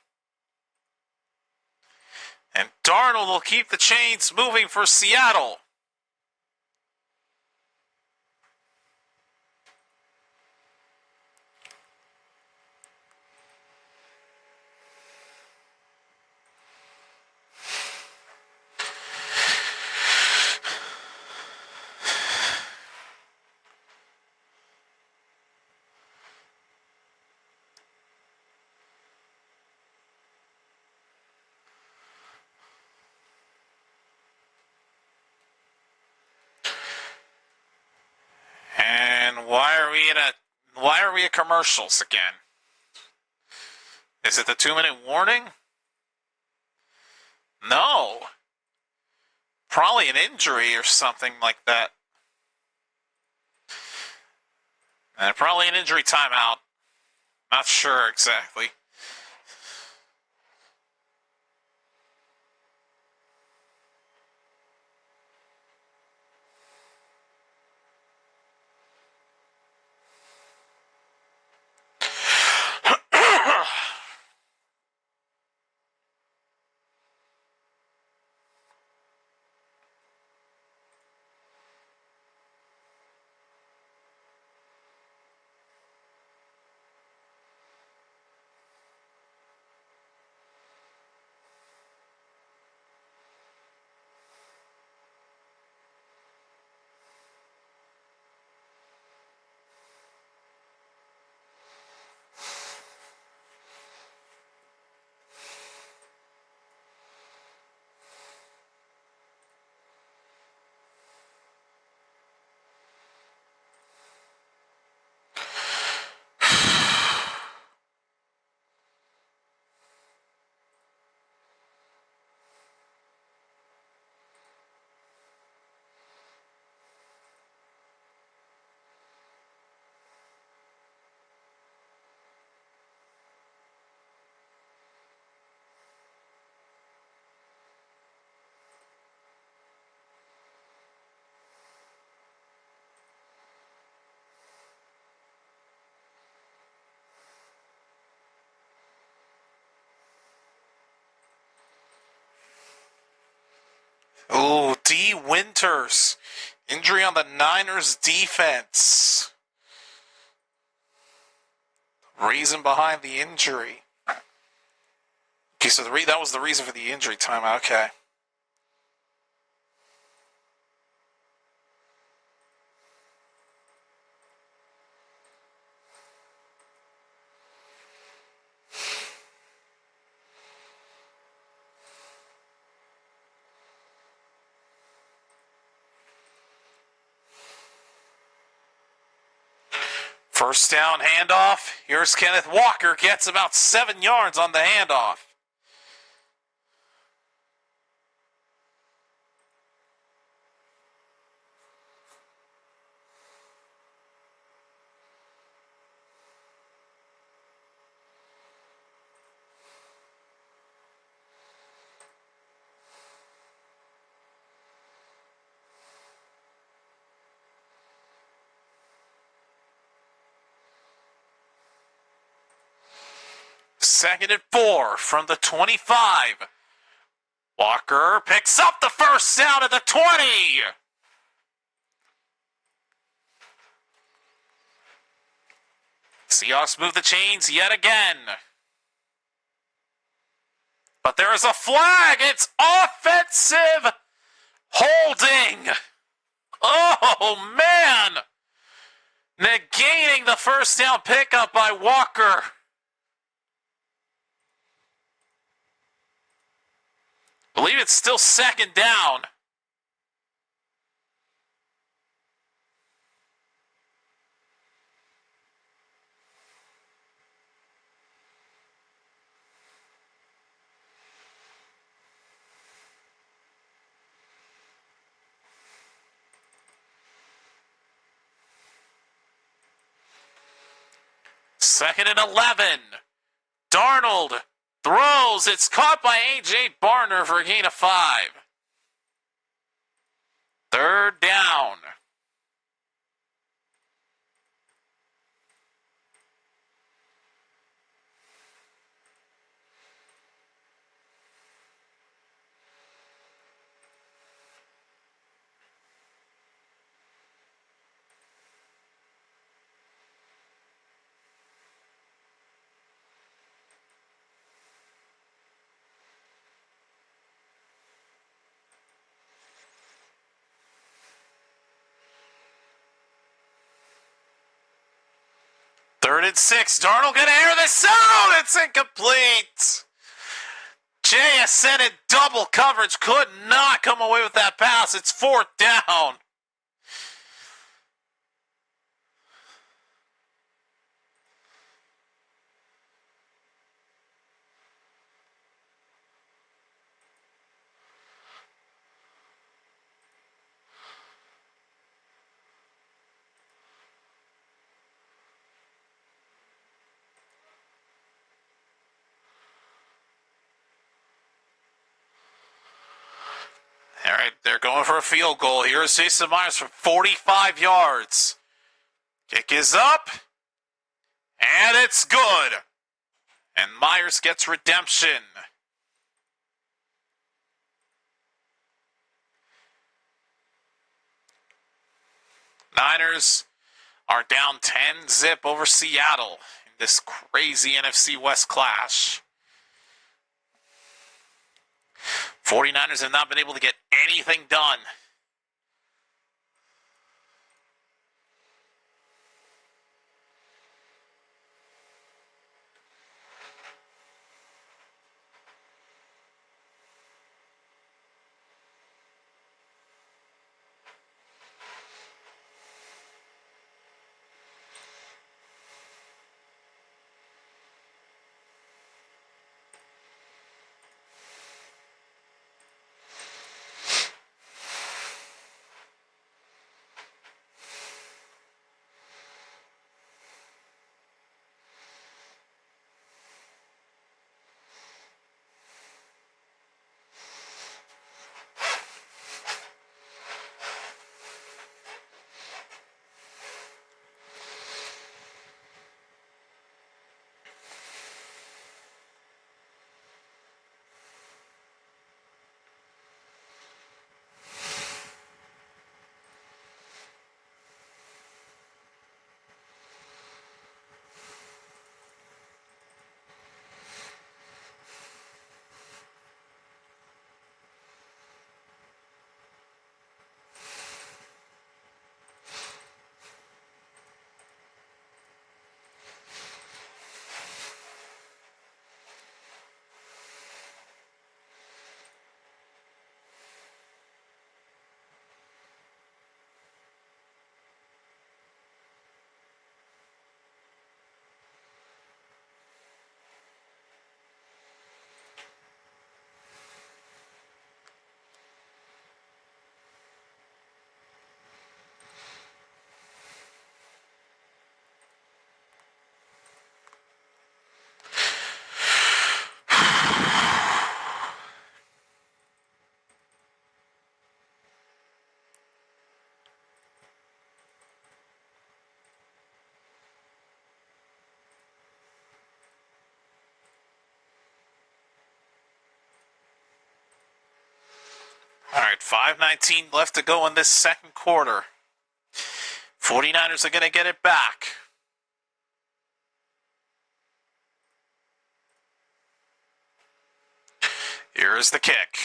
And Darnold will keep the chains moving for Seattle. And why are we at commercials again? Is it the 2-minute warning? No. Probably an injury or something like that. And probably an injury timeout. Not sure exactly. Oh, D. Winters. Injury on the Niners defense. Reason behind the injury. Okay, so that was the reason for the injury timeout. Okay. First down handoff. Here's Kenneth Walker. Gets about 7 yards on the handoff. Second and 4 from the 25. Walker picks up the first down at the 20. Seahawks move the chains yet again. But there is a flag. It's offensive holding. Oh, man. Negating the first down pickup by Walker. I believe it's still second down. Second and 11. Darnold Throws. It's caught by A.J. Barner for a gain of 5. Third down. Third and 6. Darnold going to air this out. It's incomplete. JSN in double coverage could not come away with that pass. It's 4th down. All right, they're going for a field goal. Here's Jason Myers for 45 yards. Kick is up, and it's good. And Myers gets redemption. Niners are down 10-0 over Seattle in this crazy NFC West clash. 49ers have not been able to get anything done. All right, 5:19 left to go in this second quarter. 49ers are going to get it back. Here is the kick.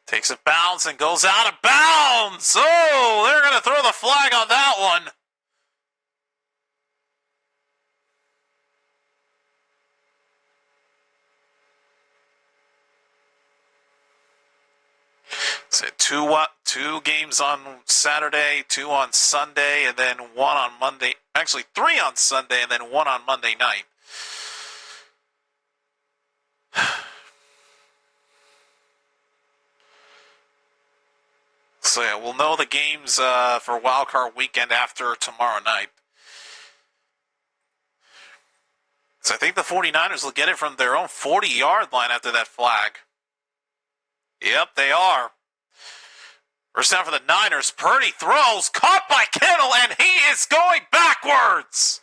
Takes a bounce and goes out of bounds. Oh, they're going to throw the flag on that one. So two games on Saturday, 2 on Sunday, and then 1 on Monday. Actually, 3 on Sunday, and then 1 on Monday night. So yeah, we'll know the games for Wildcard Weekend after tomorrow night. So I think the 49ers will get it from their own 40-yard line after that flag. Yep, they are. First down for the Niners. Purdy throws, caught by Kittle, and he is going backwards.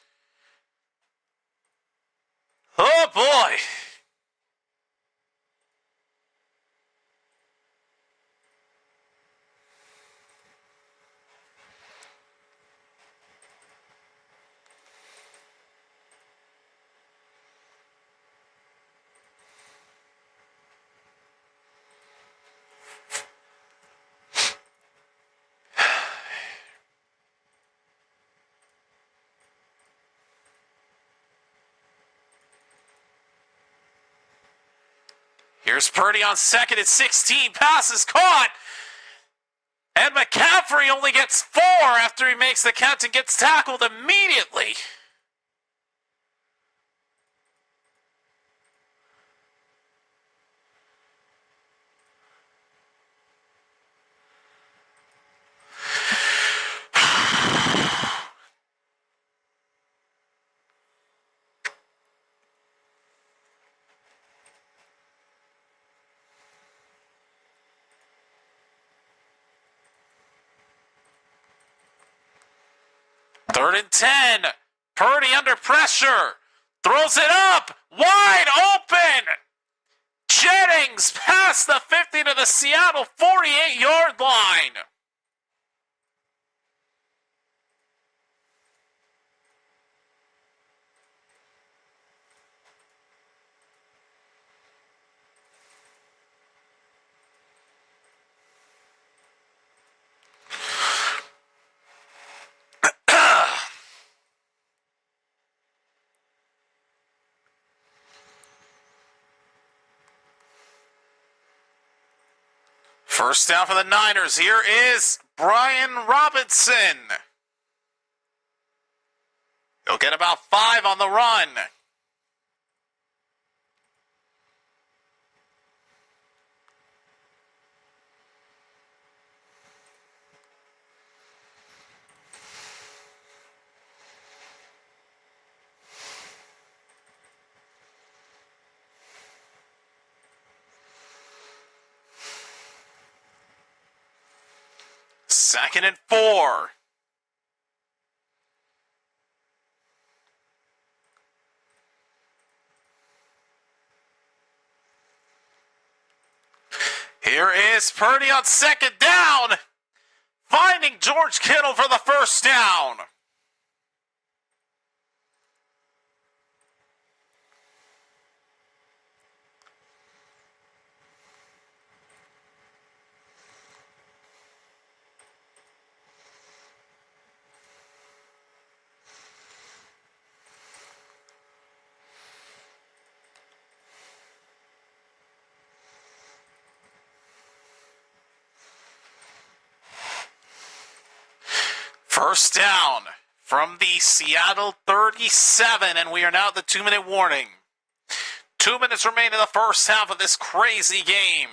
Oh, boy. Here's Purdy on second and 16. Pass is caught. And McCaffrey only gets 4 after he makes the catch and gets tackled immediately. Third and 10. Purdy under pressure. Throws it up. Wide open. Jennings past the 50 to the Seattle 48-yard line. First down for the Niners. Here is Brian Robinson. He'll get about 5 on the run. Second and 4. Here is Purdy on second down, finding George Kittle for the first down. First down from the Seattle 37, and we are now at the 2-minute warning. 2 minutes remain in the first half of this crazy game.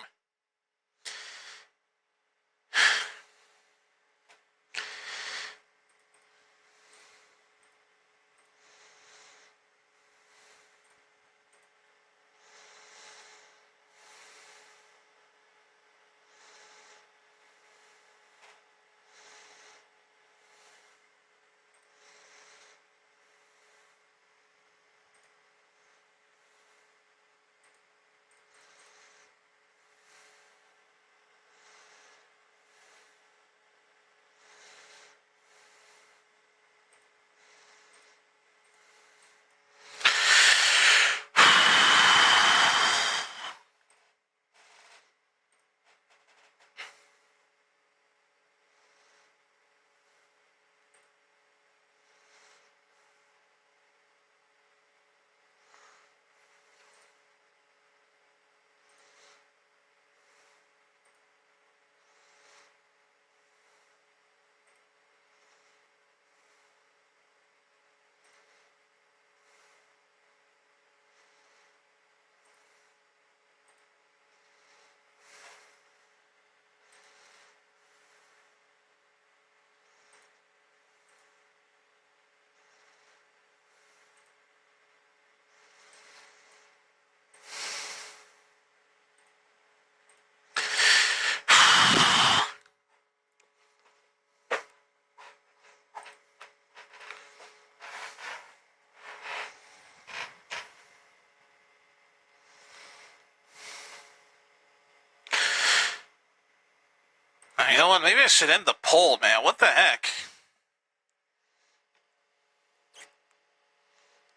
You know what? Maybe I should end the poll, man. What the heck?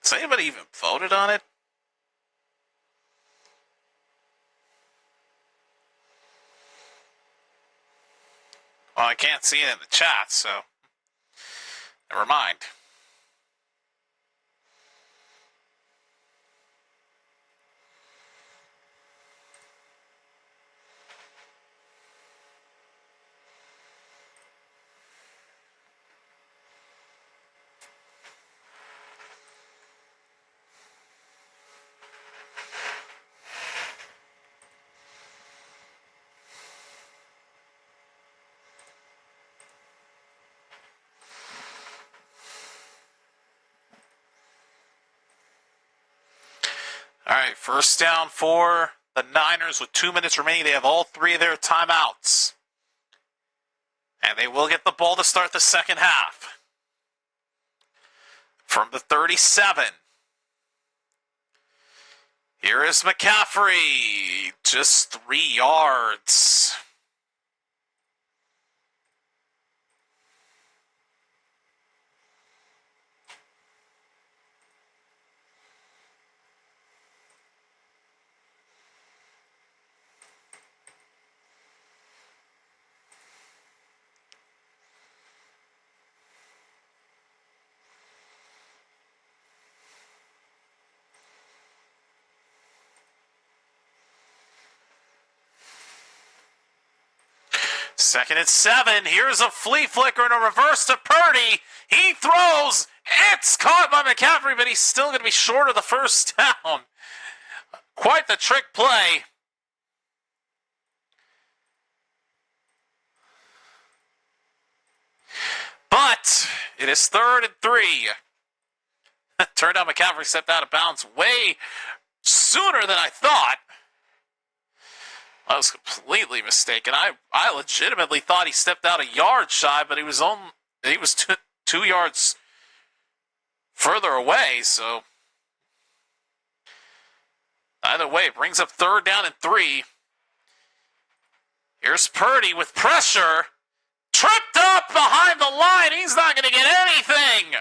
Has anybody even voted on it? Well, I can't see it in the chat, so never mind. All right, first down for the Niners with 2 minutes remaining. They have all 3 of their timeouts. And they will get the ball to start the second half. From the 37. Here is McCaffrey. Just 3 yards. Second and 7. Here's a flea flicker and a reverse to Purdy. He throws. It's caught by McCaffrey, but he's still going to be short of the first down. Quite the trick play. But it is 3rd and 3. Turned out McCaffrey stepped out of bounds way sooner than I thought. I was completely mistaken. I legitimately thought he stepped out a yard shy, but he was 2 yards further away. So either way, it brings up 3rd down and 3. Here's Purdy with pressure, tripped up behind the line. He's not going to get anything.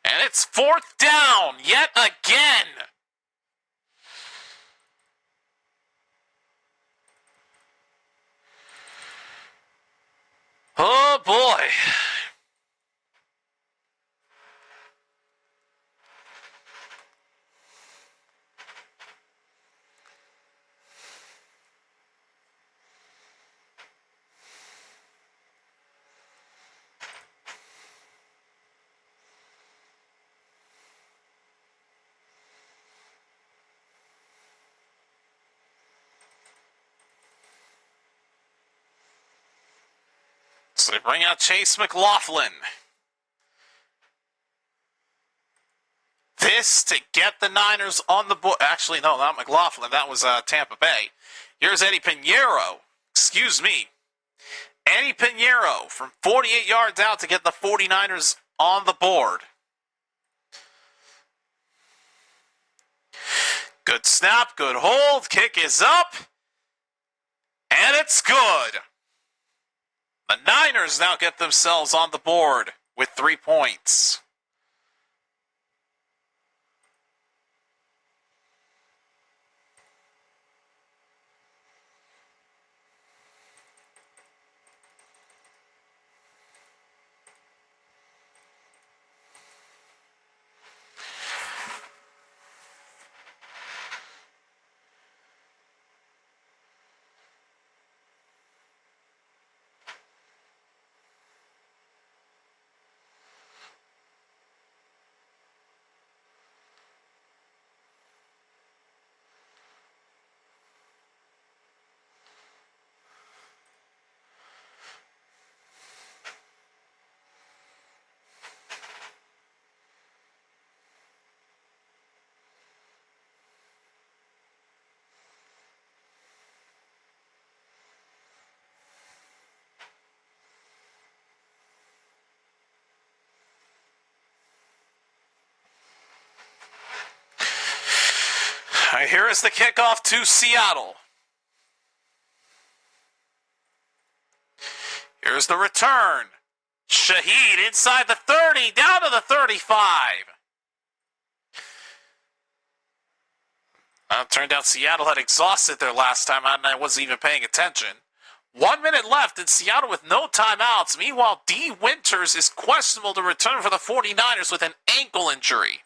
And it's 4th down yet again. Oh, boy. So they bring out Chase McLaughlin. This to get the Niners on the board. Actually, no, not McLaughlin. That was Tampa Bay. Here's Eddie Pinheiro. Excuse me. Eddie Pinheiro from 48 yards out to get the 49ers on the board. Good snap, good hold. Kick is up. And it's good. The Niners now get themselves on the board with 3 points. All right, here is the kickoff to Seattle. Here's the return. Shaheed inside the 30, down to the 35. Turned out Seattle had exhausted their last time out, and I wasn't even paying attention. 1 minute left in Seattle with no timeouts. Meanwhile, D. Winters is questionable to return for the 49ers with an ankle injury.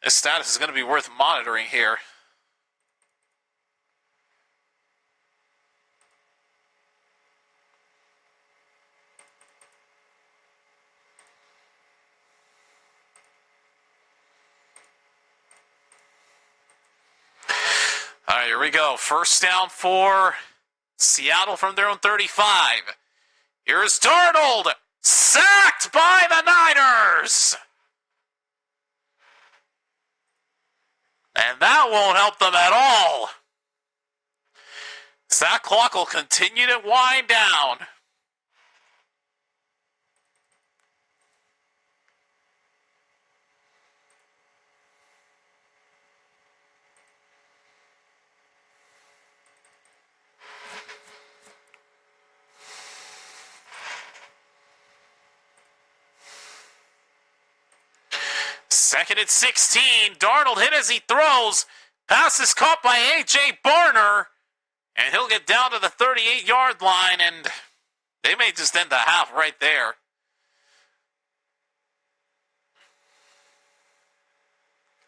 His status is going to be worth monitoring here. All right, here we go. First down for Seattle from their own 35. Here's Darnold, sacked by the Niners. And that won't help them at all. That clock will continue to wind down. Second and 16. Darnold hit as he throws. Pass is caught by A.J. Barner. And he'll get down to the 38-yard line, and they may just end the half right there.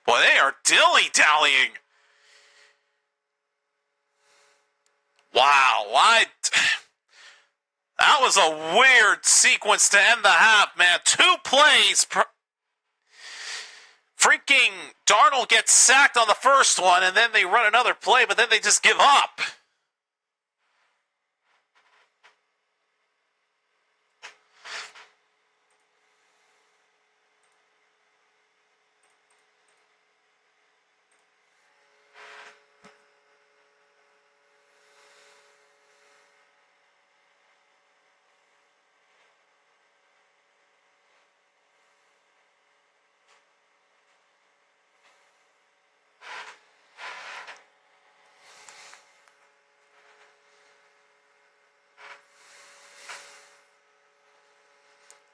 Boy, they are dilly-dallying. Wow, that was a weird sequence to end the half, man. 2 plays. Freaking Darnold gets sacked on the first one, and then they run another play, but then they just give up.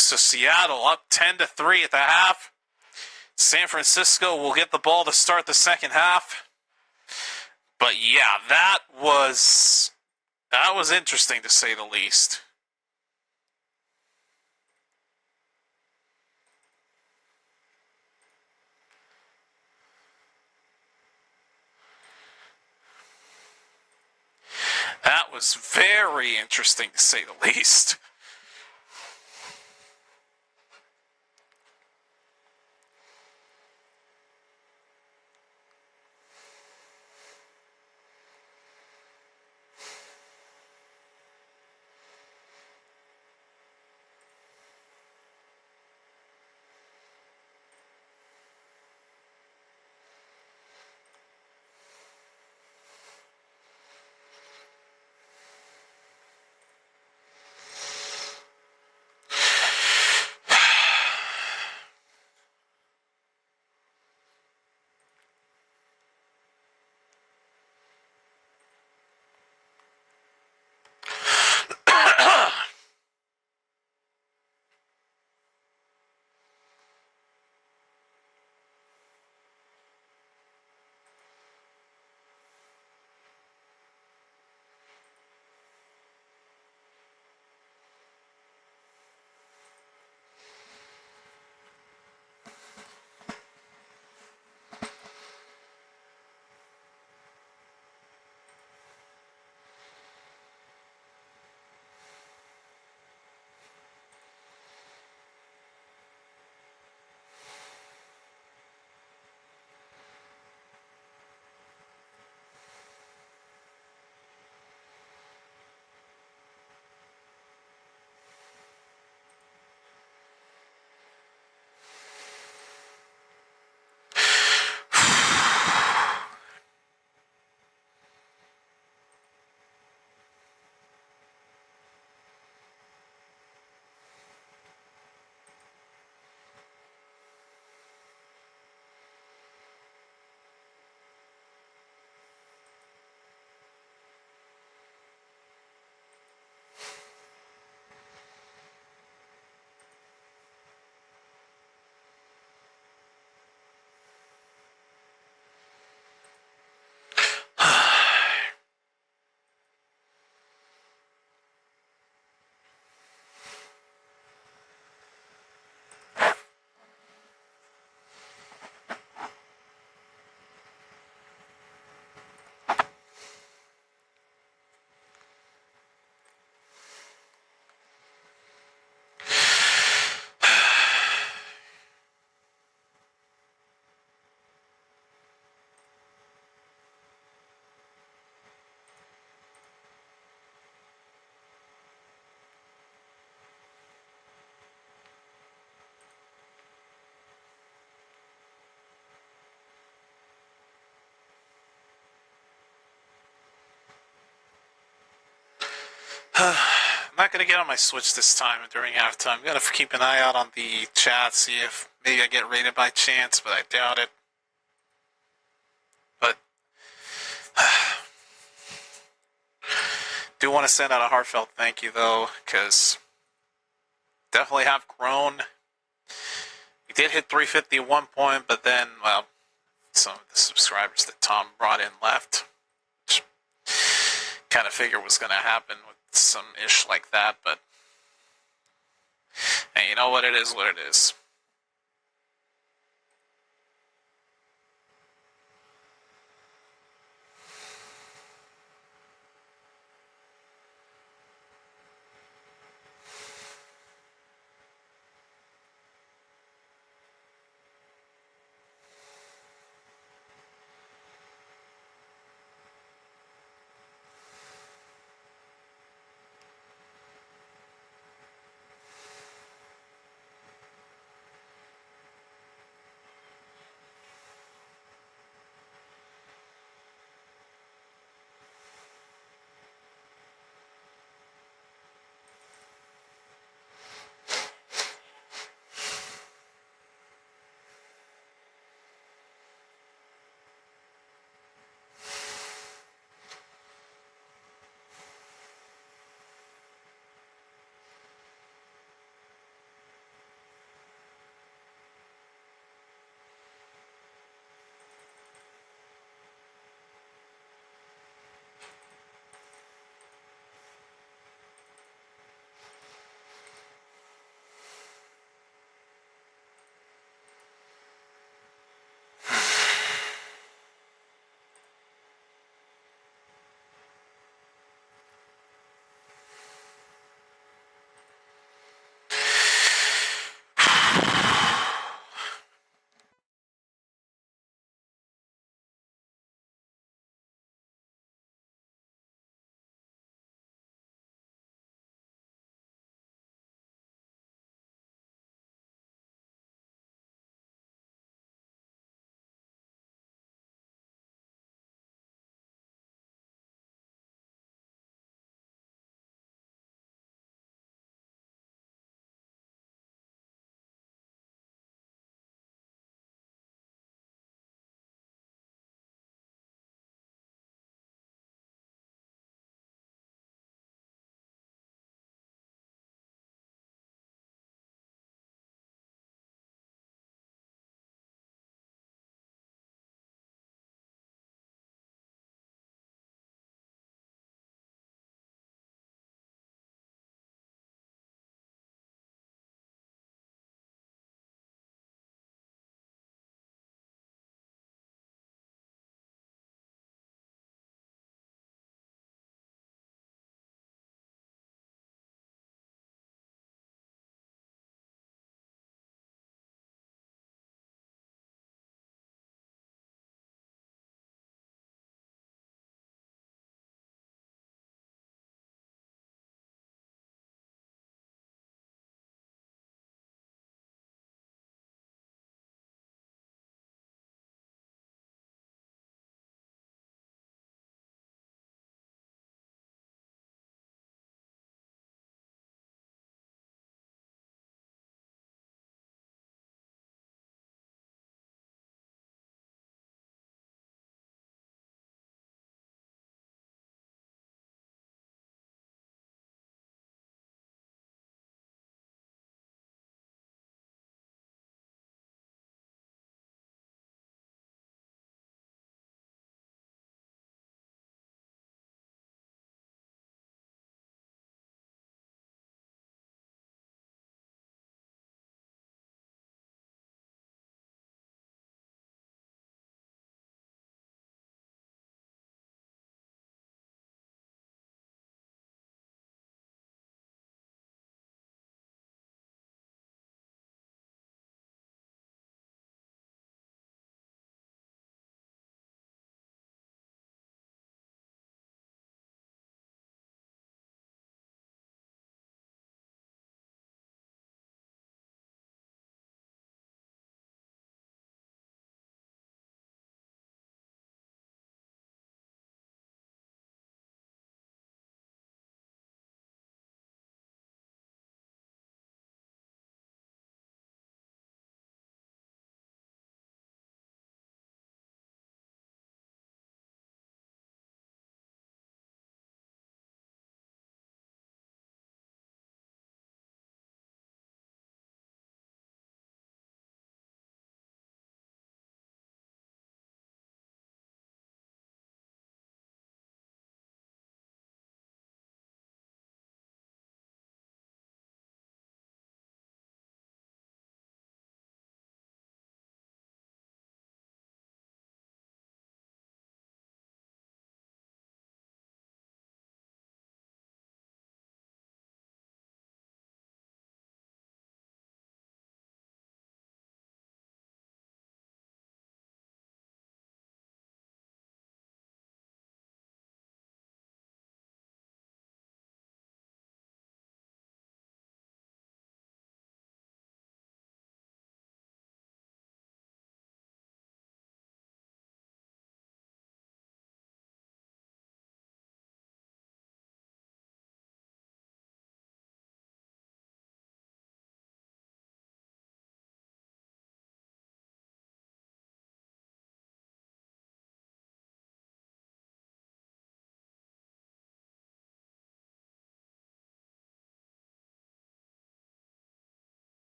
So Seattle up 10-3 at the half. San Francisco will get the ball to start the second half. But yeah, that was interesting to say the least. That was very interesting to say the least. I'm not going to get on my Switch this time during halftime. I'm going to keep an eye out on the chat, see if maybe I get rated by chance, but I doubt it. But do want to send out a heartfelt thank you, though, because definitely have grown. We did hit 350 at one point, but then, well, some of the subscribers that Tom brought in left, which kind of figure was going to happen with some ish like that, but hey, you know what, it is what it is.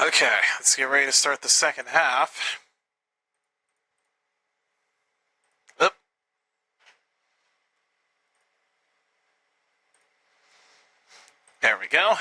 Okay, let's get ready to start the second half. Oop. There we go.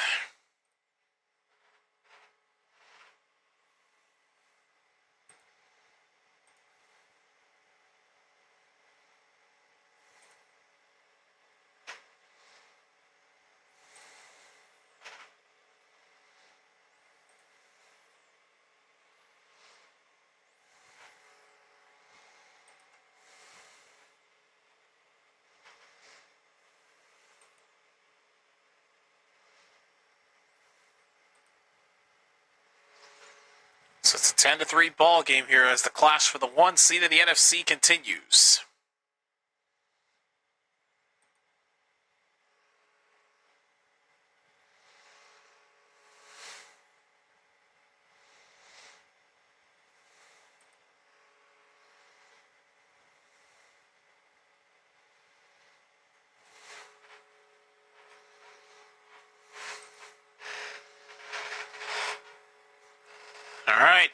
So it's a 10-3 ball game here as the clash for the 1 seed of the NFC continues. All right.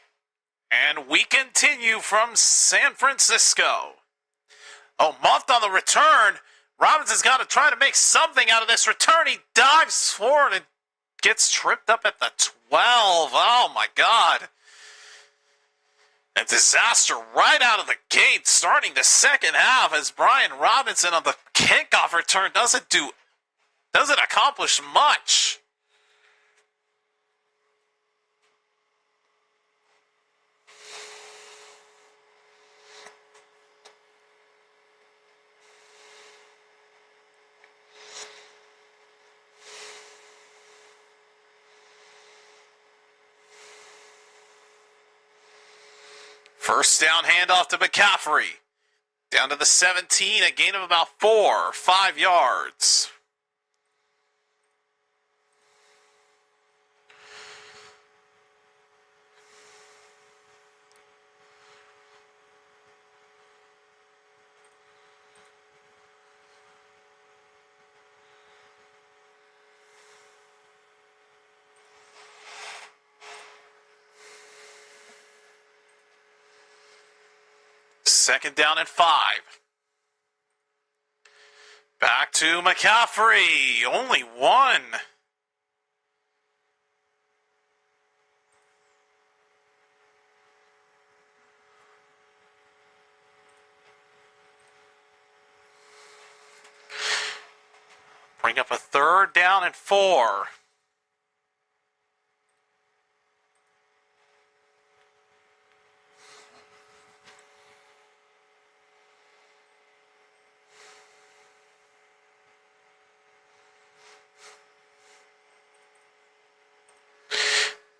And we continue from San Francisco. Oh, month on the return. Robinson's got to try to make something out of this return. He dives forward and gets tripped up at the 12. Oh, my God. A disaster right out of the gate starting the second half as Brian Robinson on the kickoff return doesn't accomplish much. First down handoff to McCaffrey. Down to the 17, a gain of about 4 or 5 yards. Second down and 5. Back to McCaffrey. Only 1. Bring up a third down and 4.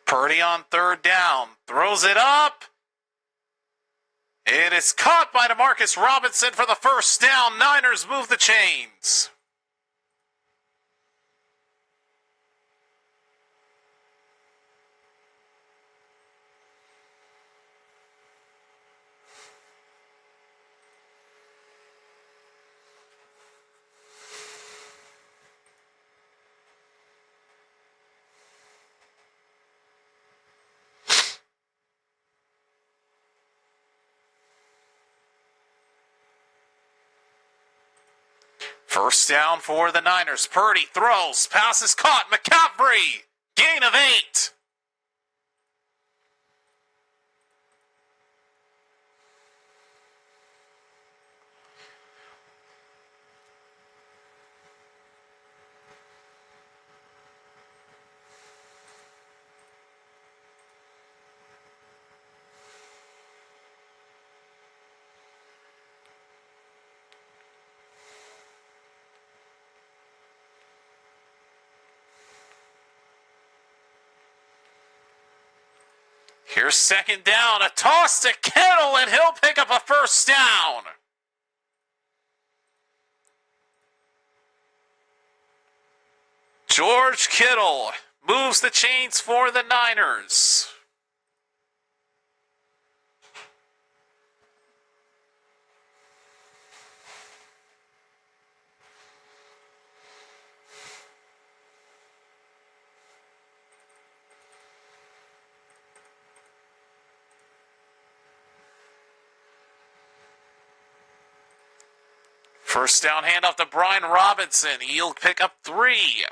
Purdy on third down. Throws it up. It is caught by DeMarcus Robinson for the first down. Niners move the chains. First down for the Niners. Purdy throws. Pass is caught. McCaffrey. Gain of 8. Here's second down. A toss to Kittle, and he'll pick up a first down. George Kittle moves the chains for the Niners. First down handoff to Brian Robinson. He'll pick up 3.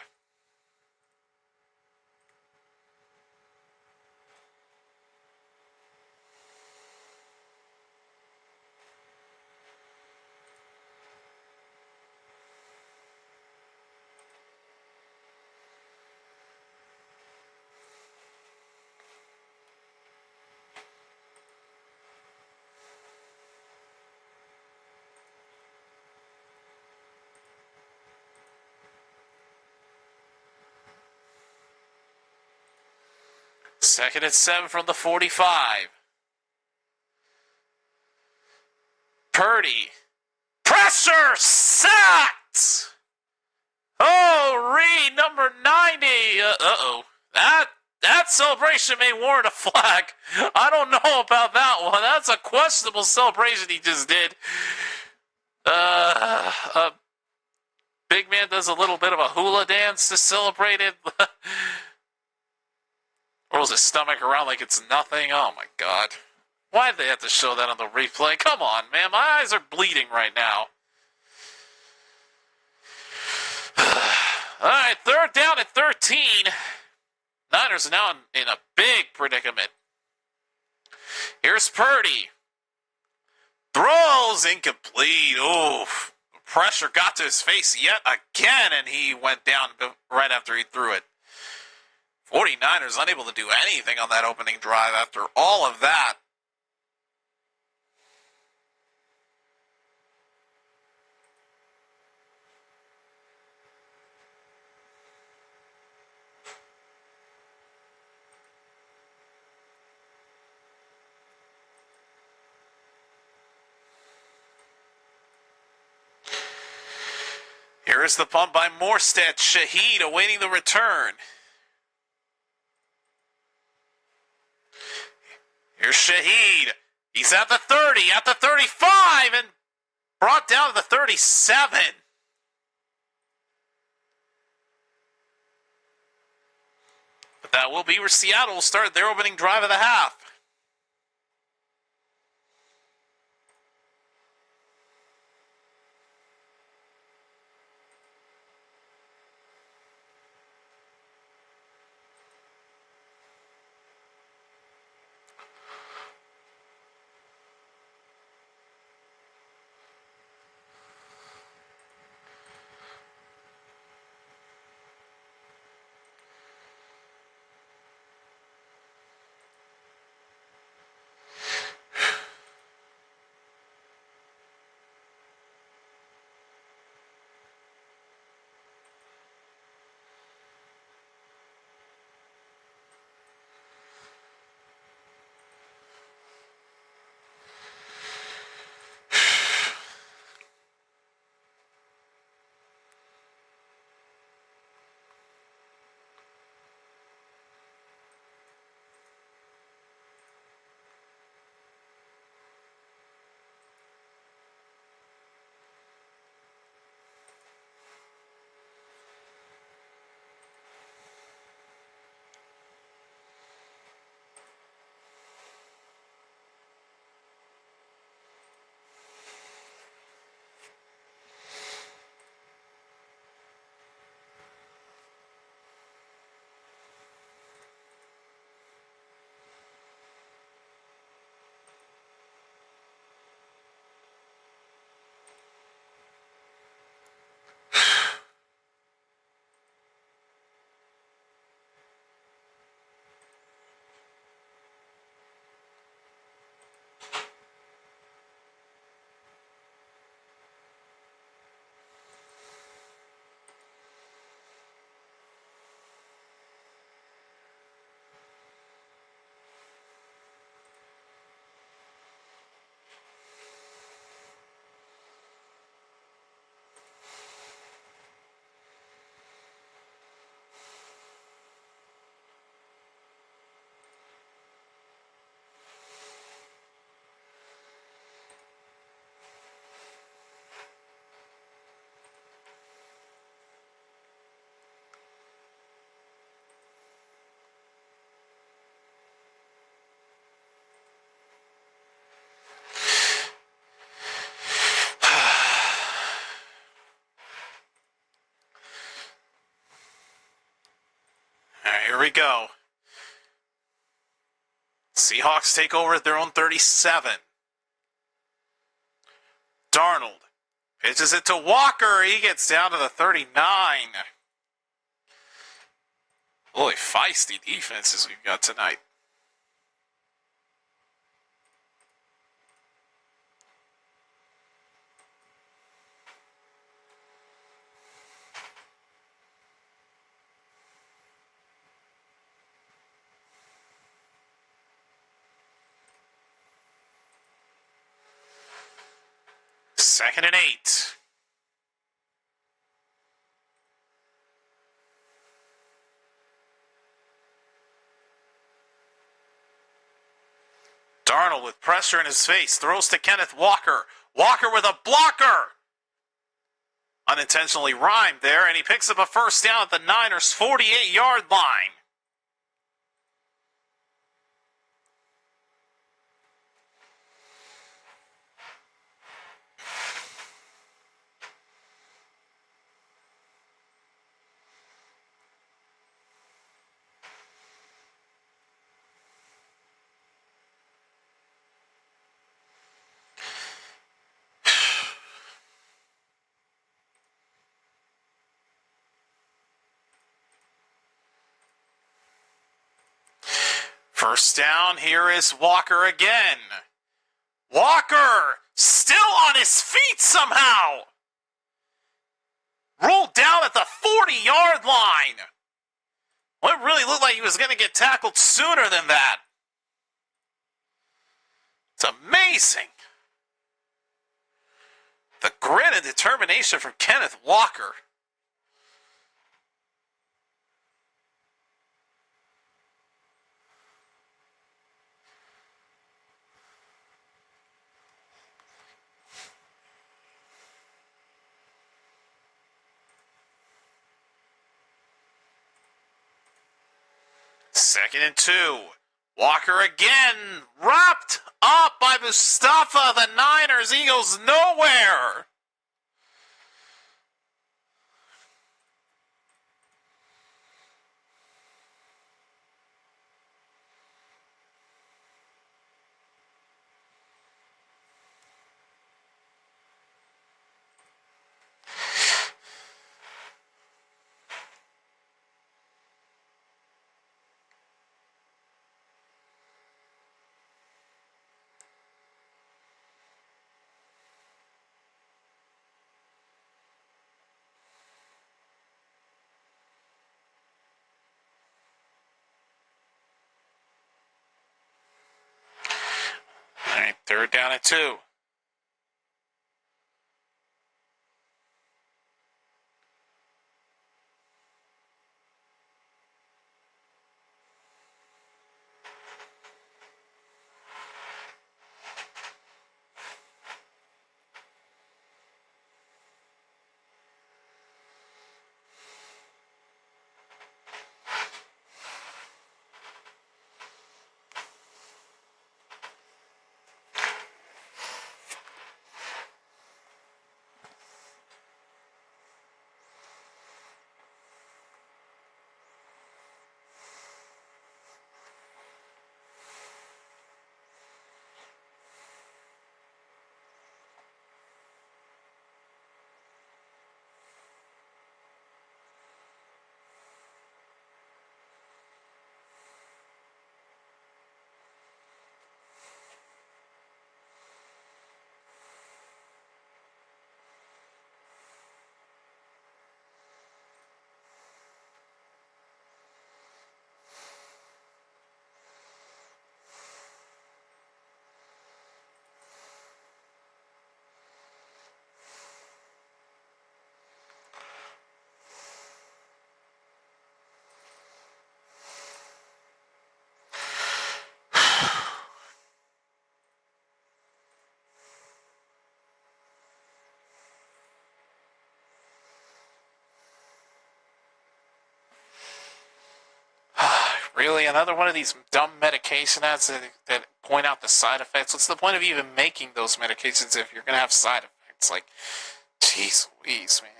Second and 7 from the 45. Purdy. Pressure sacked! Oh, Reed, number 90. Uh-oh. That celebration may warrant a flag. I don't know about that one. That's a questionable celebration he just did. Big man does a little bit of a hula dance to celebrate it. Rolls his stomach around like it's nothing. Oh, my God. Why'd they have to show that on the replay? Come on, man. My eyes are bleeding right now. All right, third down at 13. Niners are now in a big predicament. Here's Purdy. Throws incomplete. Oof. Pressure got to his face yet again, and he went down right after he threw it. 49ers unable to do anything on that opening drive after all of that. Here is the punt by Morstead. Shaheed awaiting the return. Here's Shaheed. He's at the 30, at the 35, and brought down to the 37. But that will be where Seattle will start their opening drive of the half. Here we go. Seahawks take over at their own 37. Darnold pitches it to Walker. He gets down to the 39. Boy, feisty defenses we've got tonight. Second and 8. Darnold with pressure in his face throws to Kenneth Walker. Walker with a blocker. Unintentionally rhymed there, and he picks up a first down at the Niners' 48-yard line. First down, here is Walker again. Walker still on his feet somehow. Rolled down at the 40-yard line. Well, it really looked like he was going to get tackled sooner than that. It's amazing. The grit and determination from Kenneth Walker. Second and 2. Walker again, wrapped up by Mustafa. The Niners, he goes nowhere. All right, third down and 2. Really, another one of these dumb medication ads that point out the side effects. What's the point of even making those medications if you're going to have side effects? Like, jeez Louise, man.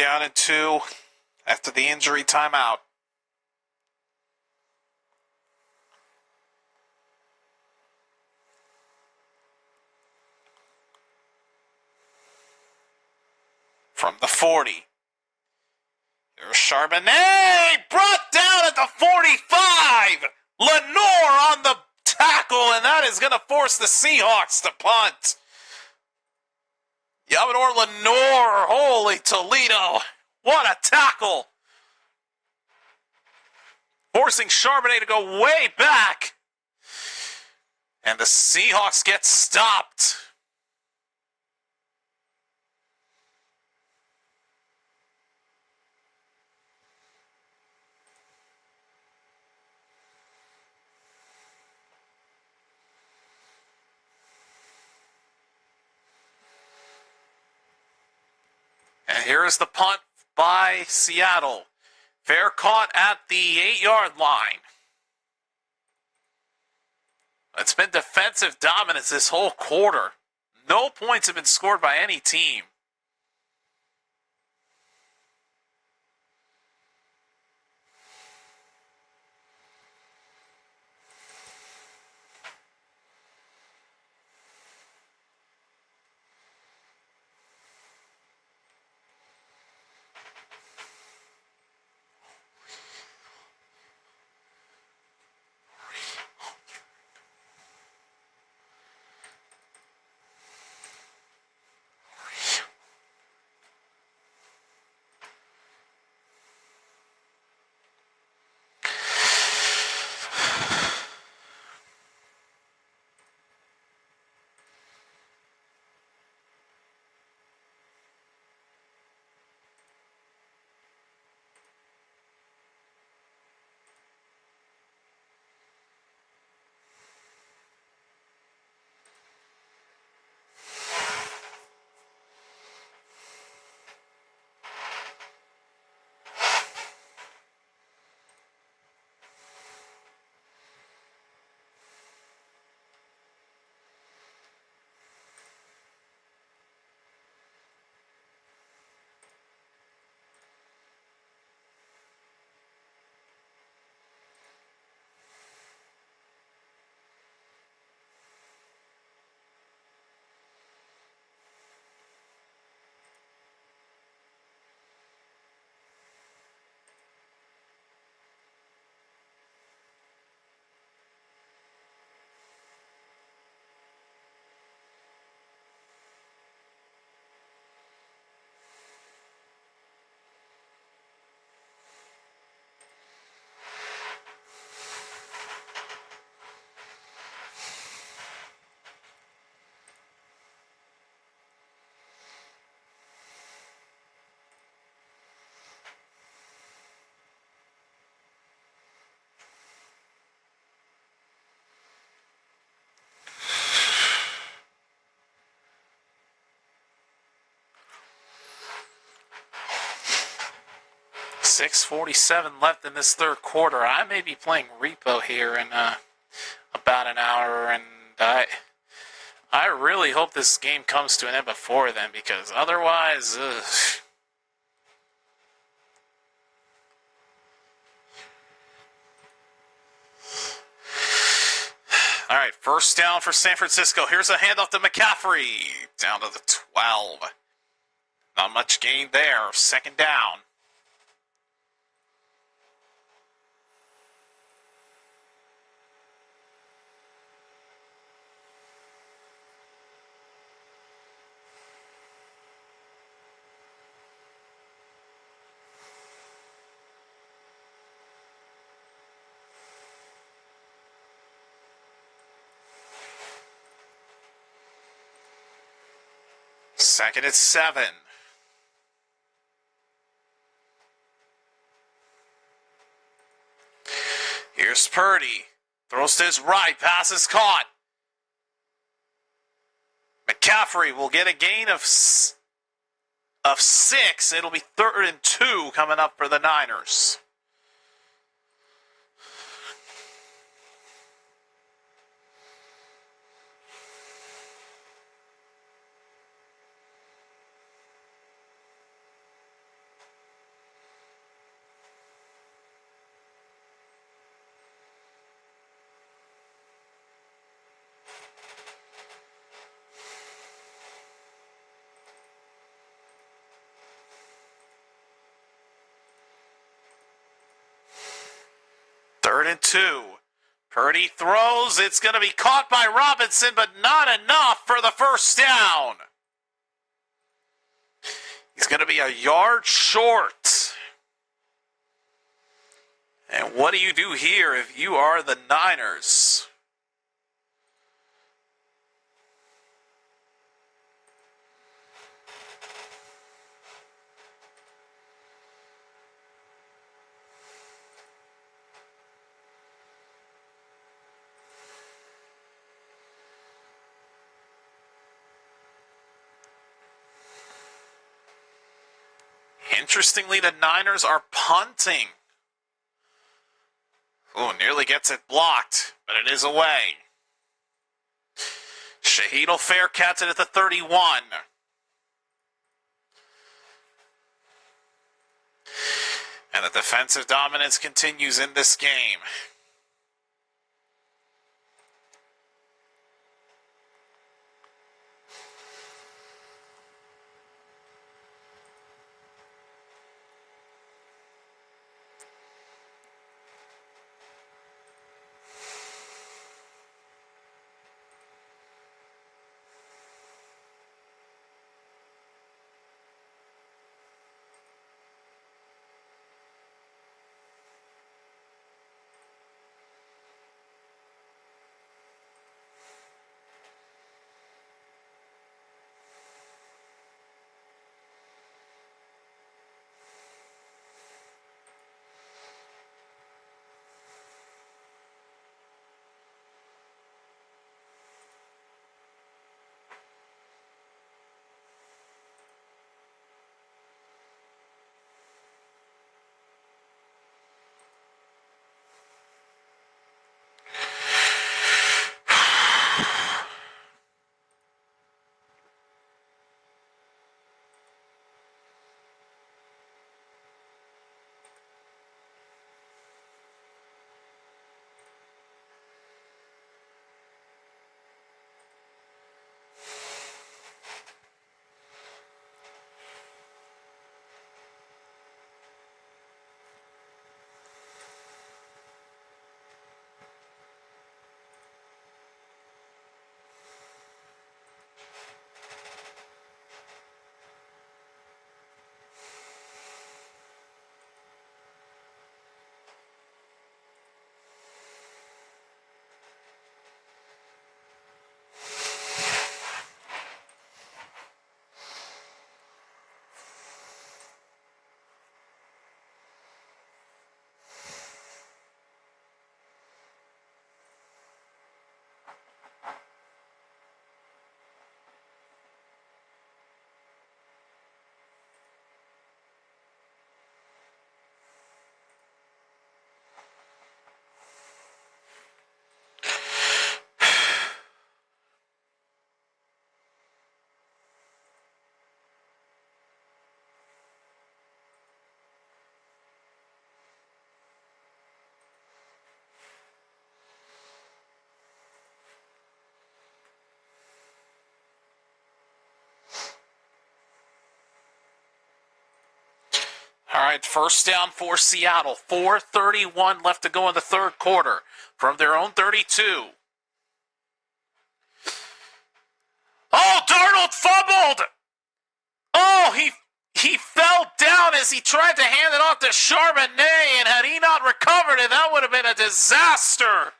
down and 2 after the injury timeout. From the 40. Here's Charbonnet, brought down at the 45. Lenore on the tackle, and that is going to force the Seahawks to punt. Yabador Lenore, holy Toledo. What a tackle. Forcing Charbonnet to go way back. And the Seahawks get stopped. And here is the punt by Seattle. Fair caught at the 8-yard line. It's been defensive dominance this whole quarter. No points have been scored by any team. .647 left in this third quarter. I may be playing repo here in about an hour, and I really hope this game comes to an end before then, because otherwise, All right, first down for San Francisco. Here's a handoff to McCaffrey. Down to the 12. Not much gain there. Second down. Second and 7. Here's Purdy. Throws to his right. Pass is caught. McCaffrey will get a gain of 6. It'll be 3rd and 2 coming up for the Niners. Third and 2. Purdy throws. It's going to be caught by Robinson, but not enough for the first down. He's going to be a yard short. And what do you do here if you are the Niners? Interestingly, the Niners are punting. Oh, nearly gets it blocked, but it is away. Shaheed will fair catch it at the 31. And the defensive dominance continues in this game. All right, first down for Seattle. 4:31 left to go in the third quarter from their own 32. Oh, Darnold fumbled! Oh, he fell down as he tried to hand it off to Charbonnet, and had he not recovered it, that would have been a disaster.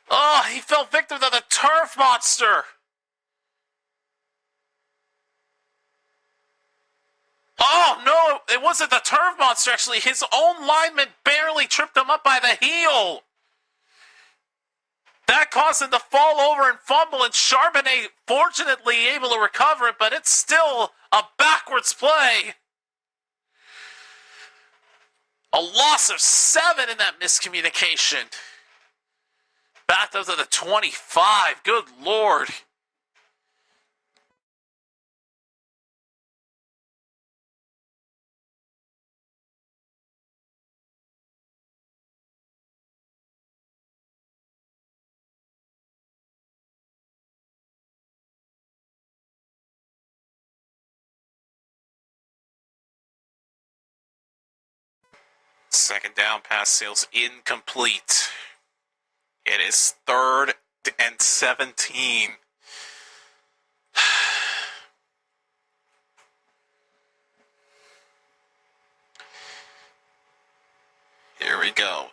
Oh, he fell victim to the turf monster. Oh, no, it wasn't the turf monster, actually. His own lineman barely tripped him up by the heel. That caused him to fall over and fumble, and Charbonnet fortunately able to recover it, but it's still a backwards play. A loss of 7 in that miscommunication. Back up to the 25. Good Lord. Second down, pass sails incomplete. It is 3rd and 17. Here we go.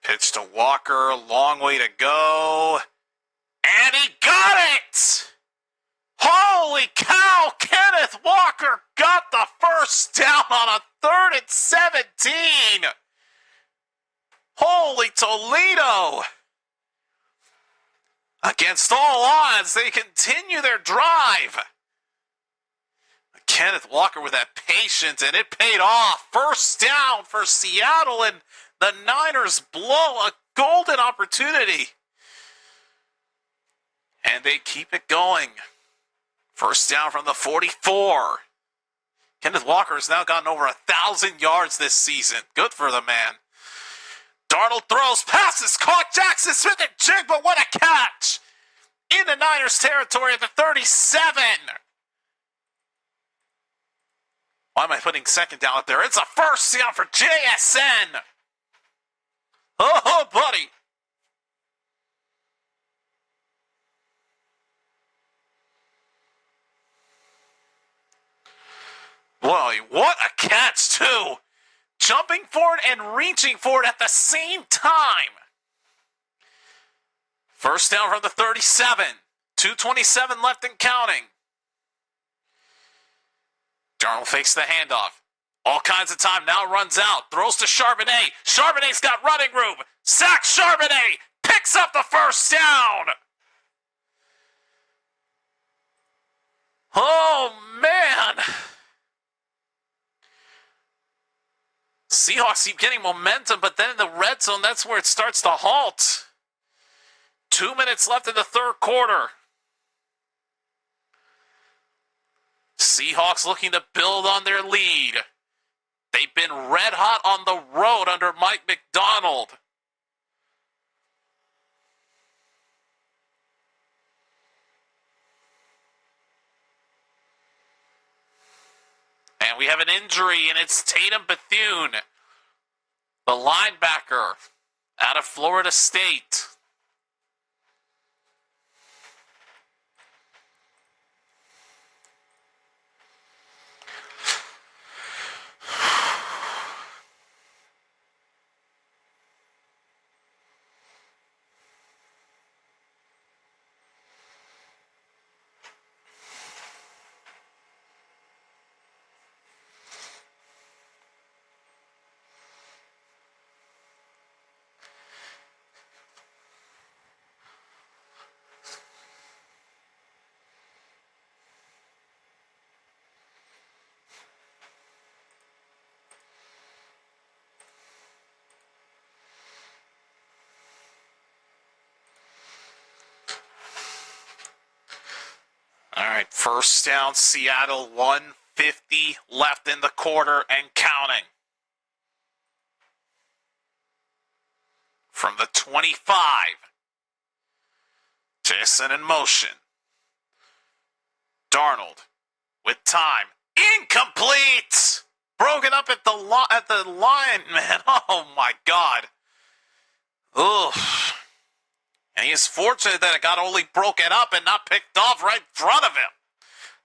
Pitch to Walker, long way to go. And he got it! Holy cow, Kenneth Walker got the first down on a 3rd and 17. Holy Toledo. Against all odds, they continue their drive. Kenneth Walker with that patience, and it paid off. First down for Seattle, and the Niners blow a golden opportunity. And they keep it going. First down from the 44. Kenneth Walker has now gotten over 1,000 yards this season. Good for the man. Darnold throws, passes, caught Jackson Smith and Jig, but what a catch! In the Niners territory at the 37. Why am I putting second down up there? It's a first down for JSN. Oh, buddy. Boy, what a catch, too. Jumping forward and reaching forward at the same time. First down from the 37. 2:27 left and counting. Darnold fakes the handoff. All kinds of time, now runs out. Throws to Charbonnet. Charbonnet's got running room. Sack Charbonnet. Picks up the first down. Oh, man. Seahawks keep getting momentum, but then in the red zone, that's where it starts to halt. 2 minutes left in the third quarter. Seahawks looking to build on their lead. They've been red hot on the road under Mike McDonald. And we have an injury, and it's Tatum Bethune, the linebacker out of Florida State. All right, first down, Seattle, 1:50 left in the quarter and counting. From the 25. Jason in motion. Darnold with time. Incomplete! Broken up at the line, man. Oh, my God. Ugh. And he is fortunate that it got only broken up and not picked off right in front of him.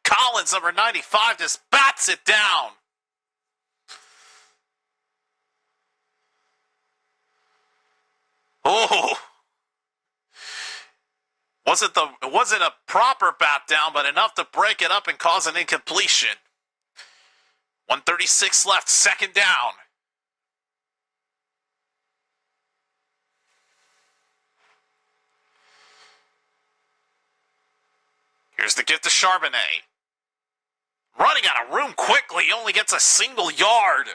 Collins, number 95, just bats it down. Oh. It wasn't a proper bat down, but enough to break it up and cause an incompletion. 1:36 left, second down. Here's the give to Charbonnet. Running out of room quickly, he only gets a single yard.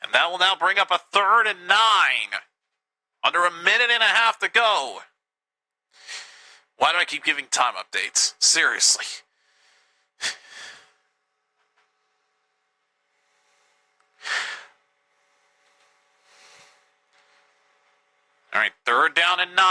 And that will now bring up a 3rd and 9. Under a minute and a half to go. Why do I keep giving time updates? Seriously. All right, 3rd down and 9.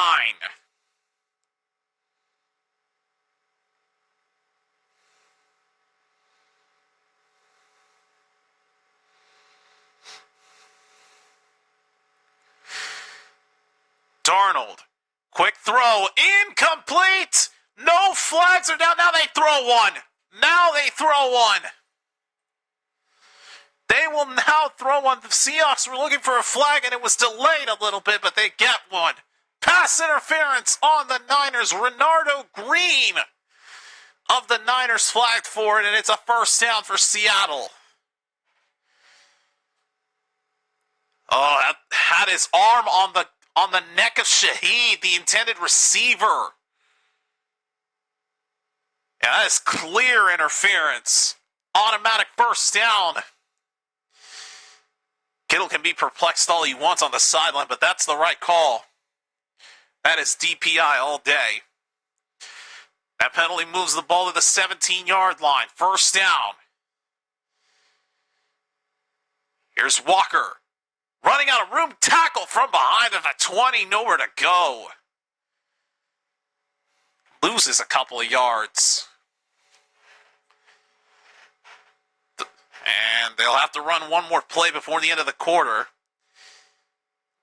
Darnold. Quick throw. Incomplete. No flags are down. Now they throw one. They will now throw one. The Seahawks were looking for a flag, and it was delayed a little bit, but they get one. Pass interference on the Niners. Renardo Green of the Niners flagged for it, and it's a first down for Seattle. Oh, had his arm on the neck of Shaheed, the intended receiver. Yeah, that is clear interference. Automatic first down. Kittle can be perplexed all he wants on the sideline, but that's the right call. That is DPI all day. That penalty moves the ball to the 17-yard line. First down. Here's Walker. Running out of room, tackle from behind at the 20, nowhere to go. Loses a couple of yards. And they'll have to run one more play before the end of the quarter.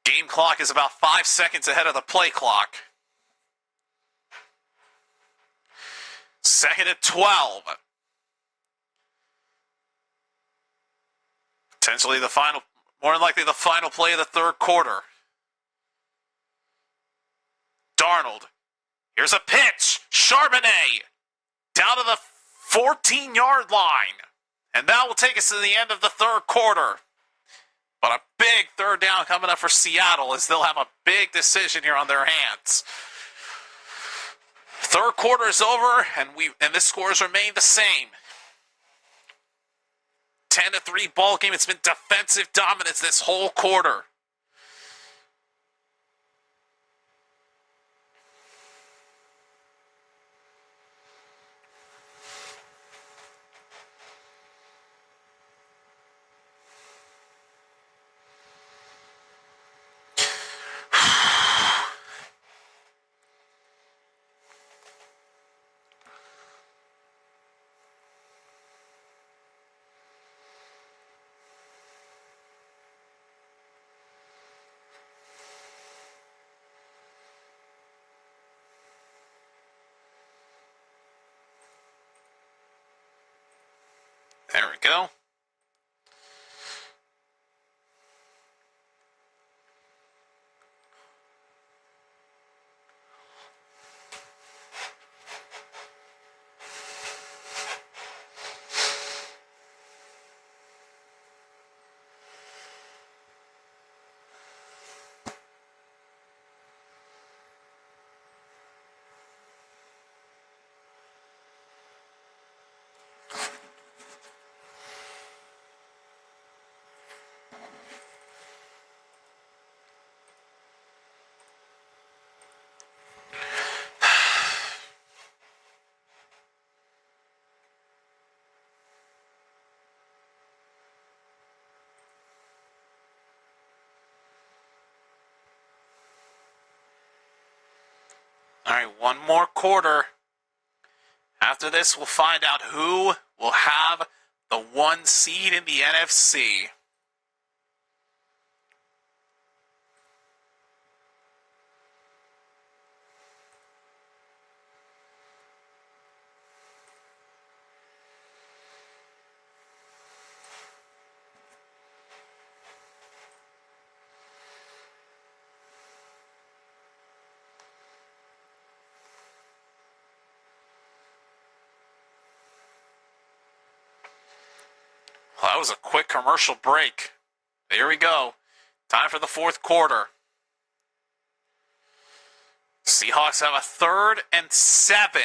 Game clock is about 5 seconds ahead of the play clock. Second and 12. Potentially more than likely the final play of the third quarter. Darnold. Here's a pitch. Charbonnet. Down to the 14-yard line. And that will take us to the end of the third quarter. But a big third down coming up for Seattle as they'll have a big decision here on their hands. Third quarter is over, and the scores remain the same. 10-3 ball game. It's been defensive dominance this whole quarter. There we go. All right, one more quarter. After this, we'll find out who will have the 1 seed in the NFC. Well, that was a quick commercial break. There we go. Time for the fourth quarter. Seahawks have a 3rd and 7.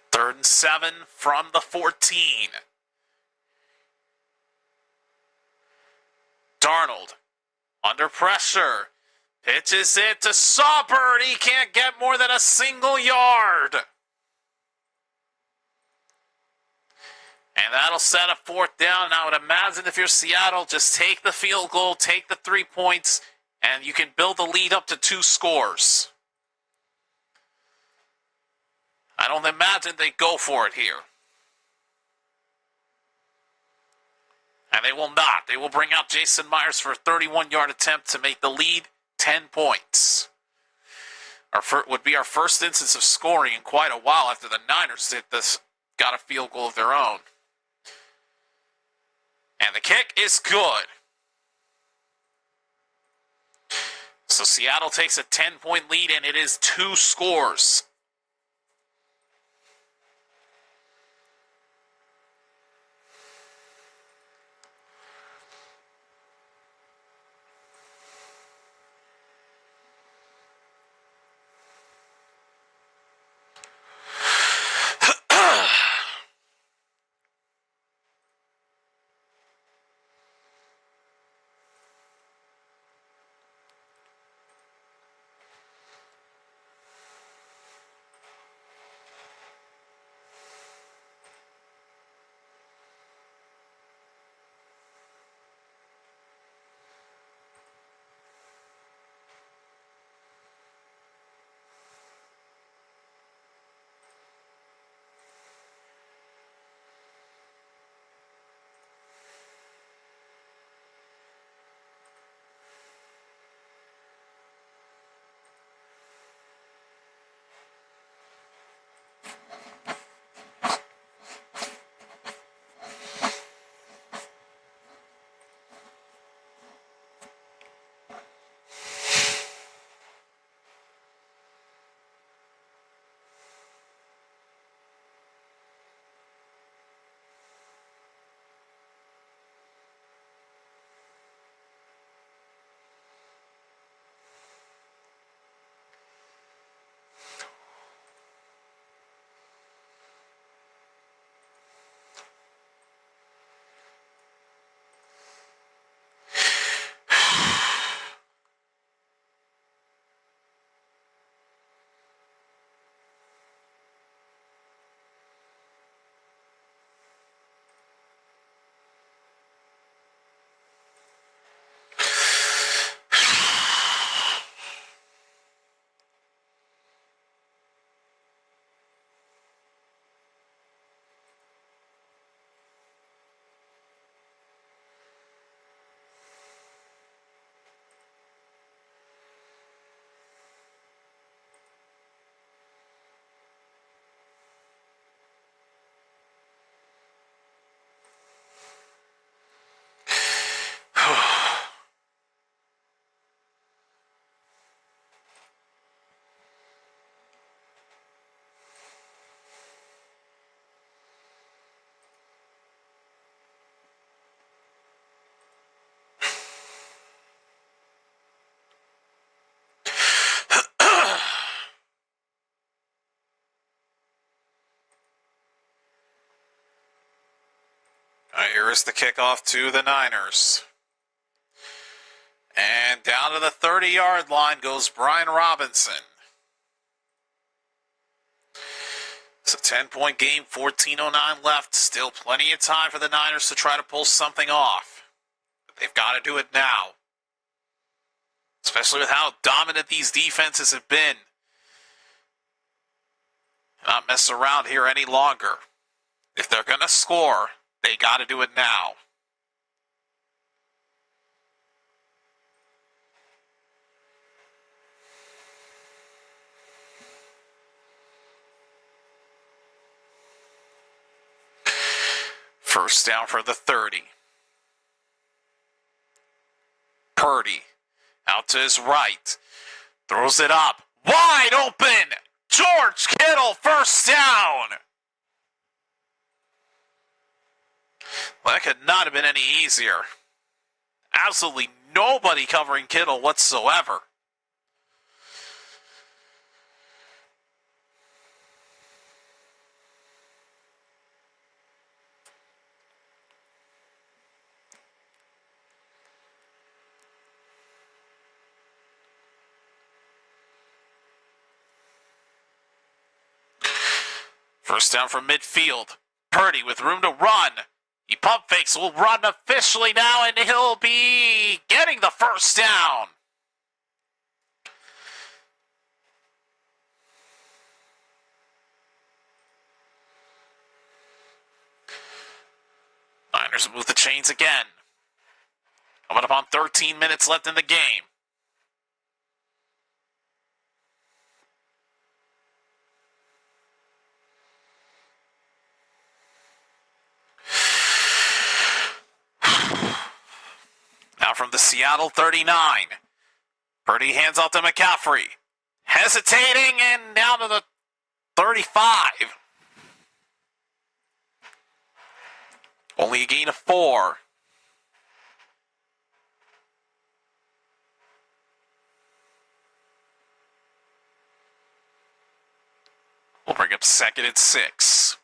Third and 7 from the 14. Darnold, under pressure, pitches it to Saubert. He can't get more than a single yard. And that'll set up 4th down. And I would imagine if you're Seattle, just take the field goal, take the 3 points, and you can build the lead up to 2 scores. I don't imagine they go for it here. And they will not. They will bring out Jason Myers for a 31-yard attempt to make the lead 10 points. Would be our first instance of scoring in quite a while after the Niners got a field goal of their own. And the kick is good. So Seattle takes a 10-point lead, and it is 2 scores. Here is the kickoff to the Niners. And down to the 30-yard line goes Brian Robinson. It's a 10-point game, 14:09 left. Still plenty of time for the Niners to try to pull something off. But they've got to do it now. Especially with how dominant these defenses have been. Not mess around here any longer. If they're going to score, they got to do it now. First down for the 30. Purdy out to his right. Throws it up. Wide open. George Kittle, first down. Well, that could not have been any easier. Absolutely nobody covering Kittle whatsoever. First down from midfield. Purdy with room to run. He pump fakes, will run officially now, and he'll be getting the first down. Niners move the chains again. Coming up on 13 minutes left in the game. Now from the Seattle 39. Purdy hands off to McCaffrey. Hesitating and down to the 35. Only a gain of 4. We'll bring up 2nd and 6.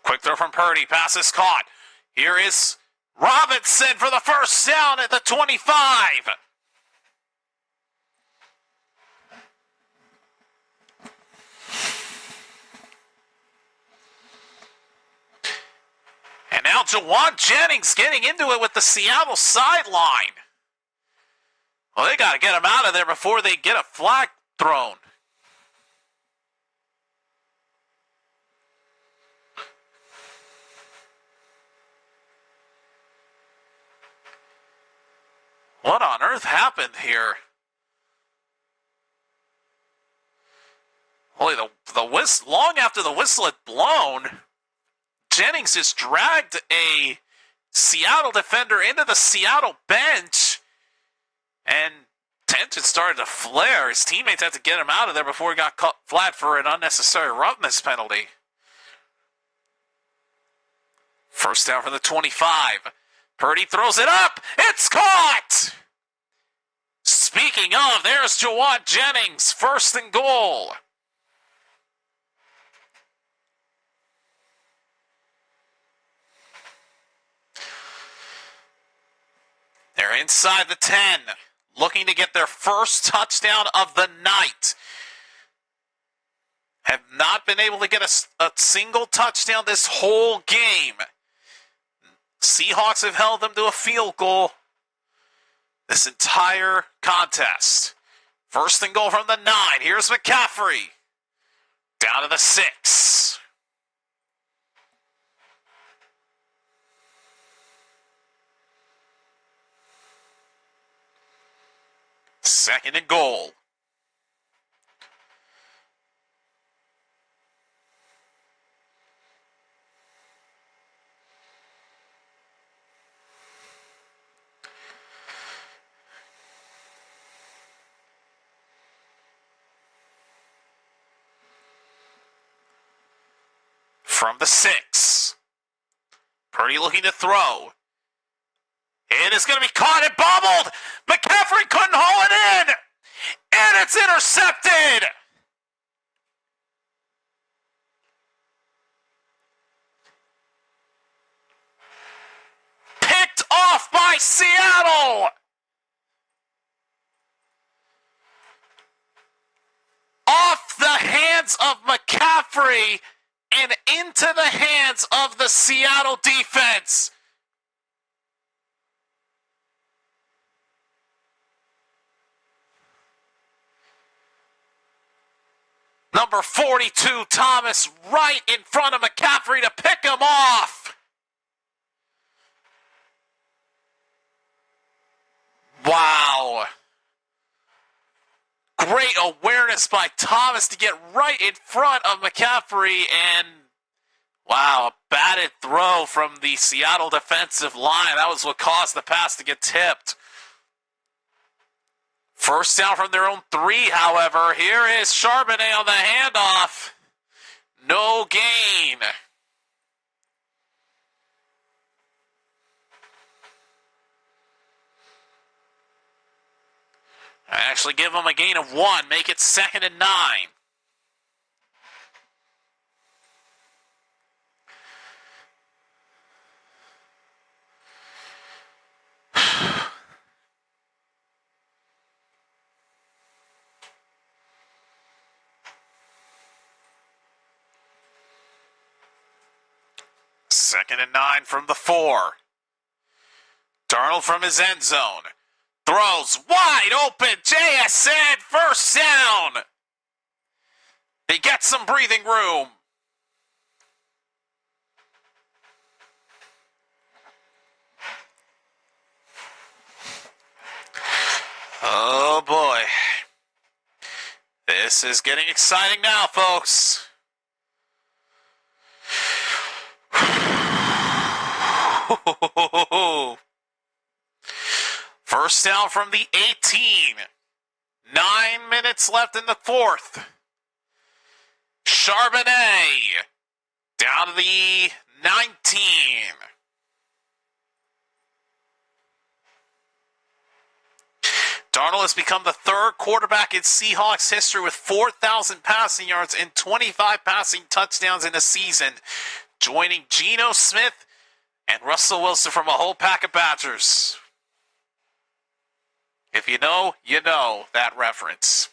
Quick throw from Purdy. Pass is caught. Here is Robinson for the first down at the 25. And now Jawan Jennings getting into it with the Seattle sideline. Well, they got to get him out of there before they get a flag thrown. What on earth happened here? Only the whistle, long after the whistle had blown, Jennings just dragged a Seattle defender into the Seattle bench, and tension started to flare. His teammates had to get him out of there before he got caught flat for an unnecessary roughness penalty. First down for the 25. Purdy throws it up. It's caught! Speaking of, there's Jawan Jennings, 1st and goal. They're inside the 10, looking to get their first touchdown of the night. Have not been able to get a single touchdown this whole game. Seahawks have held them to a field goal this entire contest. 1st and goal from the 9. Here's McCaffrey. Down to the 6. Second and goal. From the 6. Purdy looking to throw. It is going to be caught and bobbled. McCaffrey couldn't haul it in. And it's intercepted. Picked off by Seattle. Off the hands of McCaffrey and into the hands of the Seattle defense. Number 42, Thomas, right in front of McCaffrey to pick him off. Wow. Great awareness by Thomas to get right in front of McCaffrey, and wow, a batted throw from the Seattle defensive line. That was what caused the pass to get tipped. First down from their own 3, however. Here is Charbonnet on the handoff. No gain. I actually give them a gain of 1. Make it 2nd and 9. 2nd and 9 from the 4. Darnold from his end zone. Throws wide open. JSN, first down. He gets some breathing room. Oh boy. This is getting exciting now, folks. First down from the 18. 9 minutes left in the 4th. Charbonnet down to the 19. Darnold has become the 3rd quarterback in Seahawks history with 4,000 passing yards and 25 passing touchdowns in a season, joining Geno Smith and Russell Wilson from a whole pack of Badgers. If you know that reference.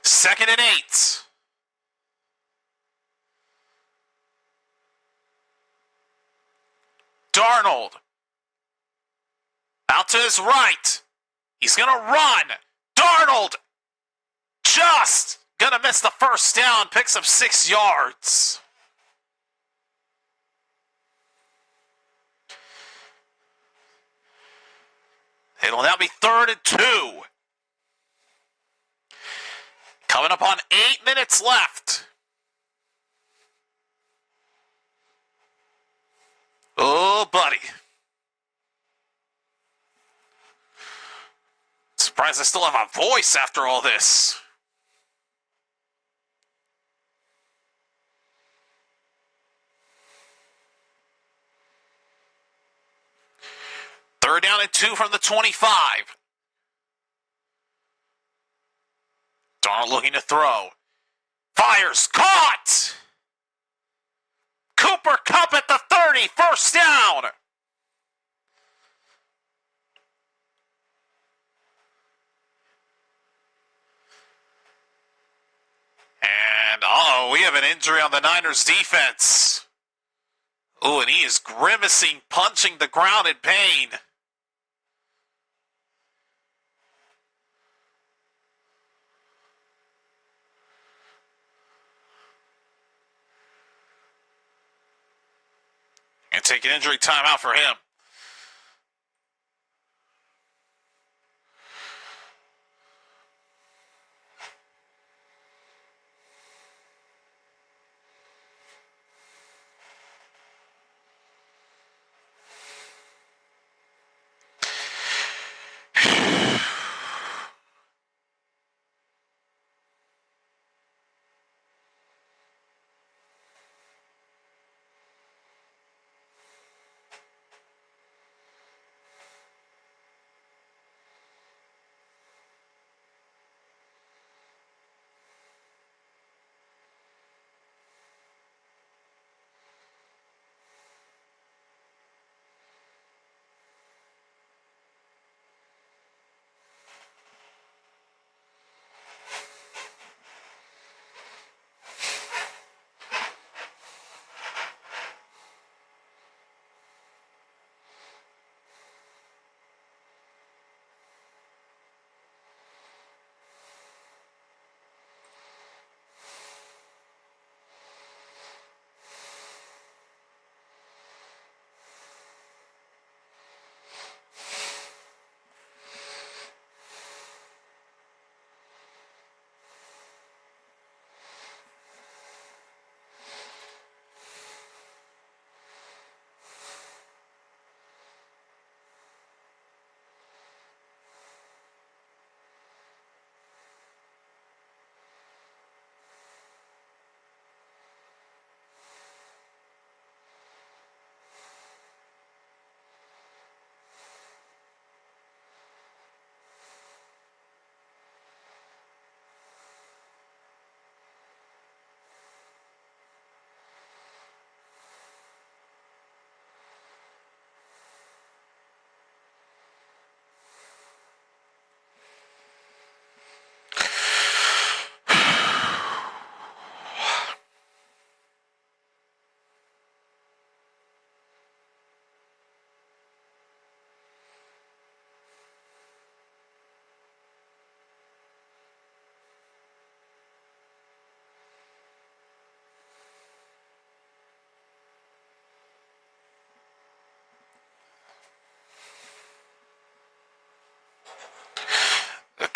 2nd and 8. Darnold. Out to his right. He's going to run. Darnold just going to miss the first down. Picks up 6 yards. It'll now be 3rd and 2. Coming up on 8 minutes left. Oh, buddy. Surprised I still have a voice after all this. Third down and 2 from the 25. Darnold looking to throw. Fires. Caught! Cooper Kupp at the 30. First down. And, we have an injury on the Niners defense. Oh, and he is grimacing, punching the ground in pain. And take an injury timeout for him.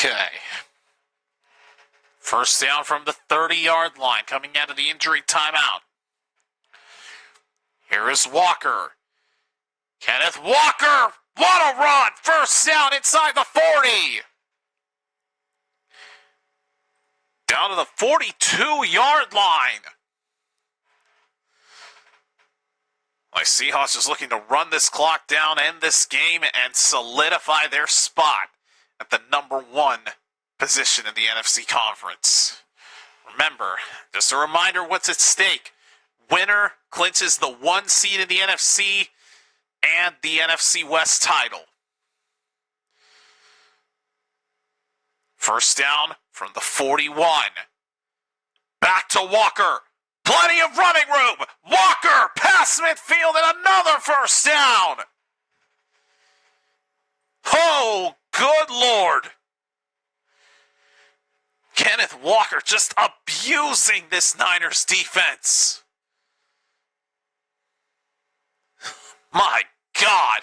Okay. First down from the 30-yard line, coming out of the injury timeout. Here is Walker. Kenneth Walker! What a run! First down inside the 40. Down to the 42-yard line. Like Seahawks is looking to run this clock down, end this game, and solidify their spot at the number 1 position in the NFC Conference. Remember, just a reminder what's at stake. Winner clinches the 1 seed in the NFC and the NFC West title. First down from the 41. Back to Walker. Plenty of running room. Walker past midfield and another first down. Oh, good Lord. Kenneth Walker just abusing this Niners defense. My God.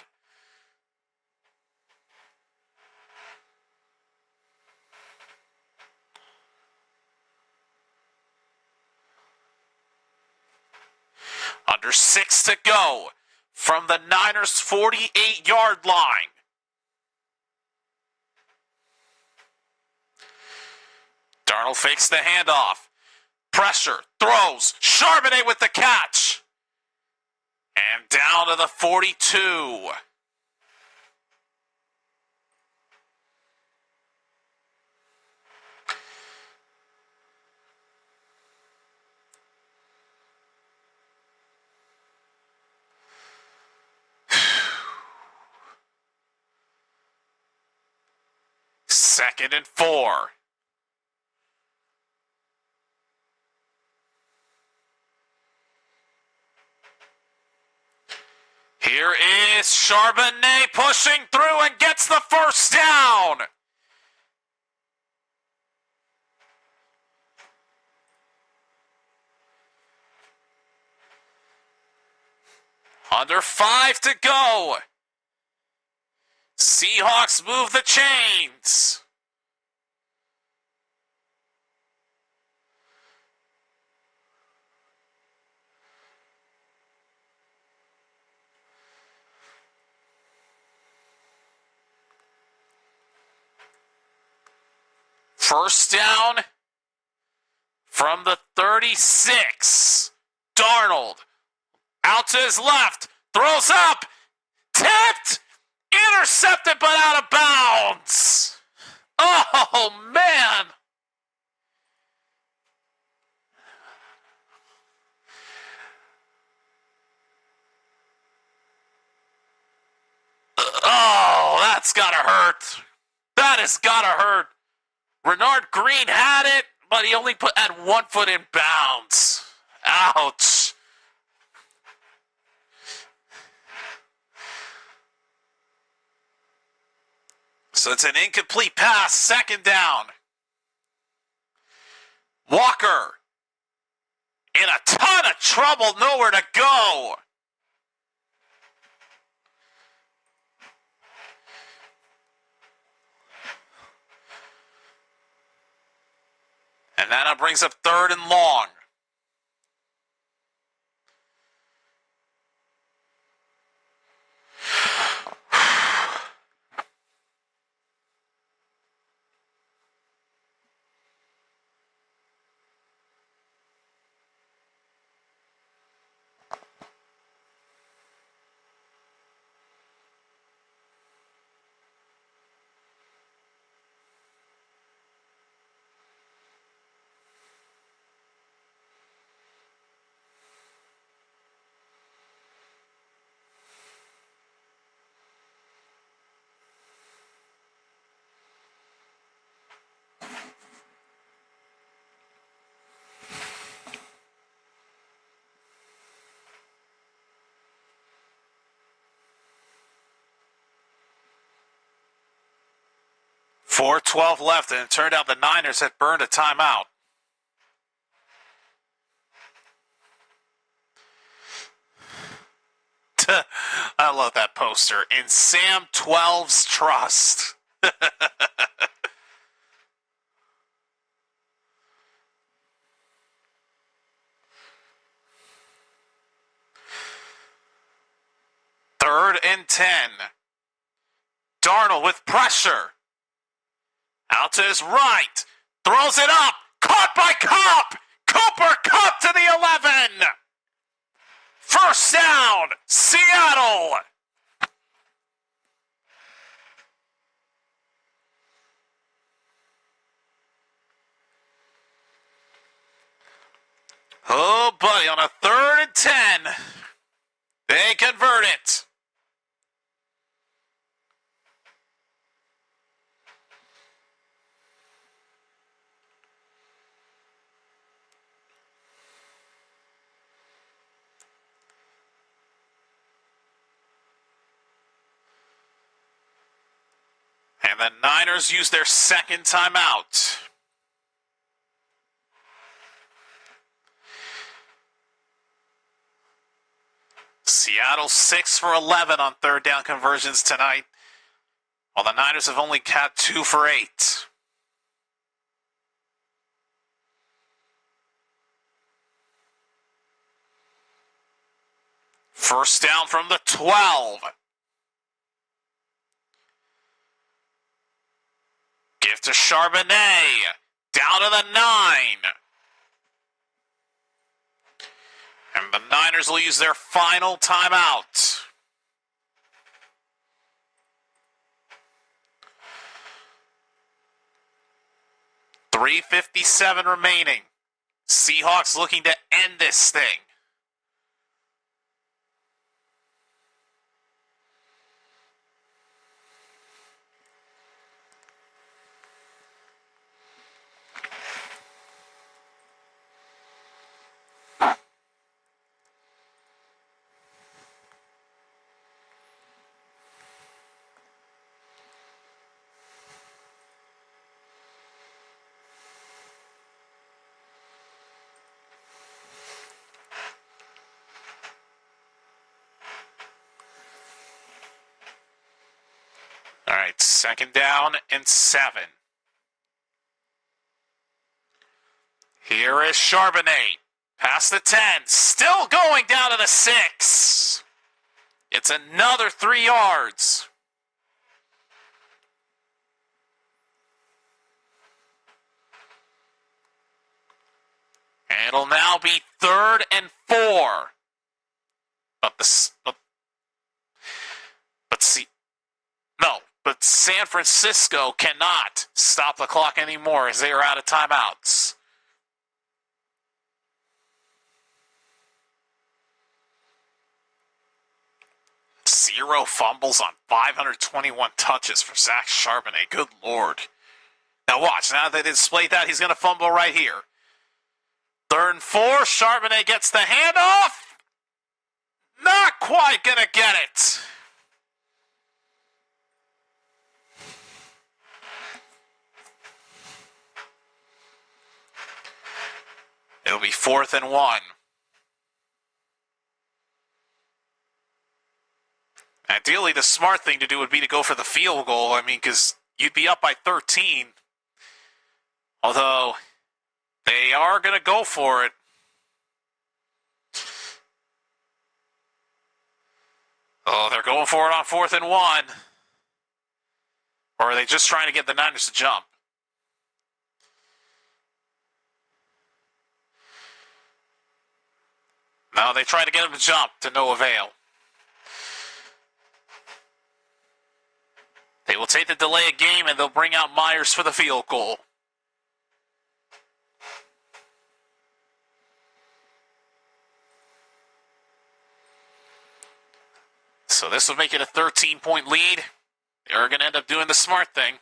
Under 6 to go from the Niners' 48-yard line. Darnold fakes the handoff. Pressure, throws, Charbonnet with the catch. And down to the 42. Second and 4. Here is Charbonnet pushing through and gets the first down. Under 5 to go. Seahawks move the chains. First down from the 36. Darnold out to his left, throws up, tipped, intercepted but out of bounds. Oh, man. Oh, that's gotta hurt. That has gotta hurt. Renard Green had it, but he only had 1 foot in bounds. Ouch. So it's an incomplete pass, second down. Walker in a ton of trouble, nowhere to go. And that brings up third and long. .4:12 left, and it turned out the Niners had burned a timeout. I love that poster. In Sam 12's trust. and 10. Darnold with pressure. Out to his right. Throws it up. Caught by Kupp. Cooper Kupp to the 11. First down, Seattle. Oh, buddy, on a 3rd and 10. They convert it. And the Niners use their second timeout. Seattle 6 for 11 on 3rd down conversions tonight, while the Niners have only had 2 for 8. First down from the 12. Give to Charbonnet. Down to the 9. And the Niners will use their final timeout. .357 remaining. Seahawks looking to end this thing. All right, 2nd down and 7. Here is Charbonnet. Past the 10. Still going down to the 6. It's another 3 yards. And it'll now be 3rd and 4. But San Francisco cannot stop the clock anymore as they are out of timeouts. Zero fumbles on 521 touches for Zach Charbonnet. Good Lord. Now watch. Now that they displayed that, he's going to fumble right here. 3rd and 4. Charbonnet gets the handoff. Not quite going to get it. It'll be 4th and 1. Ideally, the smart thing to do would be to go for the field goal. I mean, because you'd be up by 13. Although, they are going to go for it. Oh, they're going for it on 4th and 1. Or are they just trying to get the Niners to jump? No, they try to get him to jump to no avail. They will take the delay of game and they'll bring out Myers for the field goal. So this will make it a 13-point lead. They're going to end up doing the smart thing.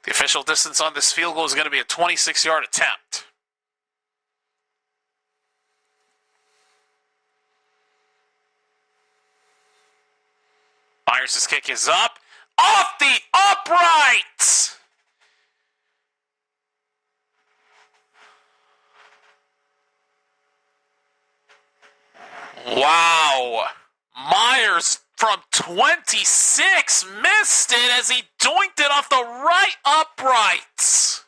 The official distance on this field goal is going to be a 26-yard attempt. Myers' kick is up. Off the upright! Wow. Myers from 26. Missed it as he doinked it off the right upright.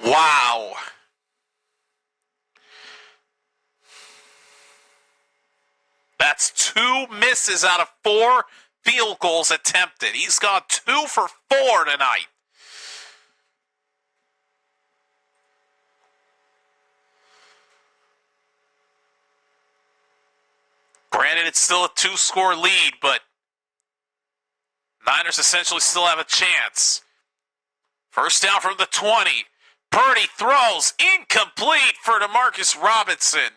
Wow. That's 2 misses out of 4 field goals attempted. He's gone 2 for 4 tonight. Granted, it's still a 2-score lead, but Niners essentially still have a chance. First down from the 20. Purdy throws incomplete for DeMarcus Robinson.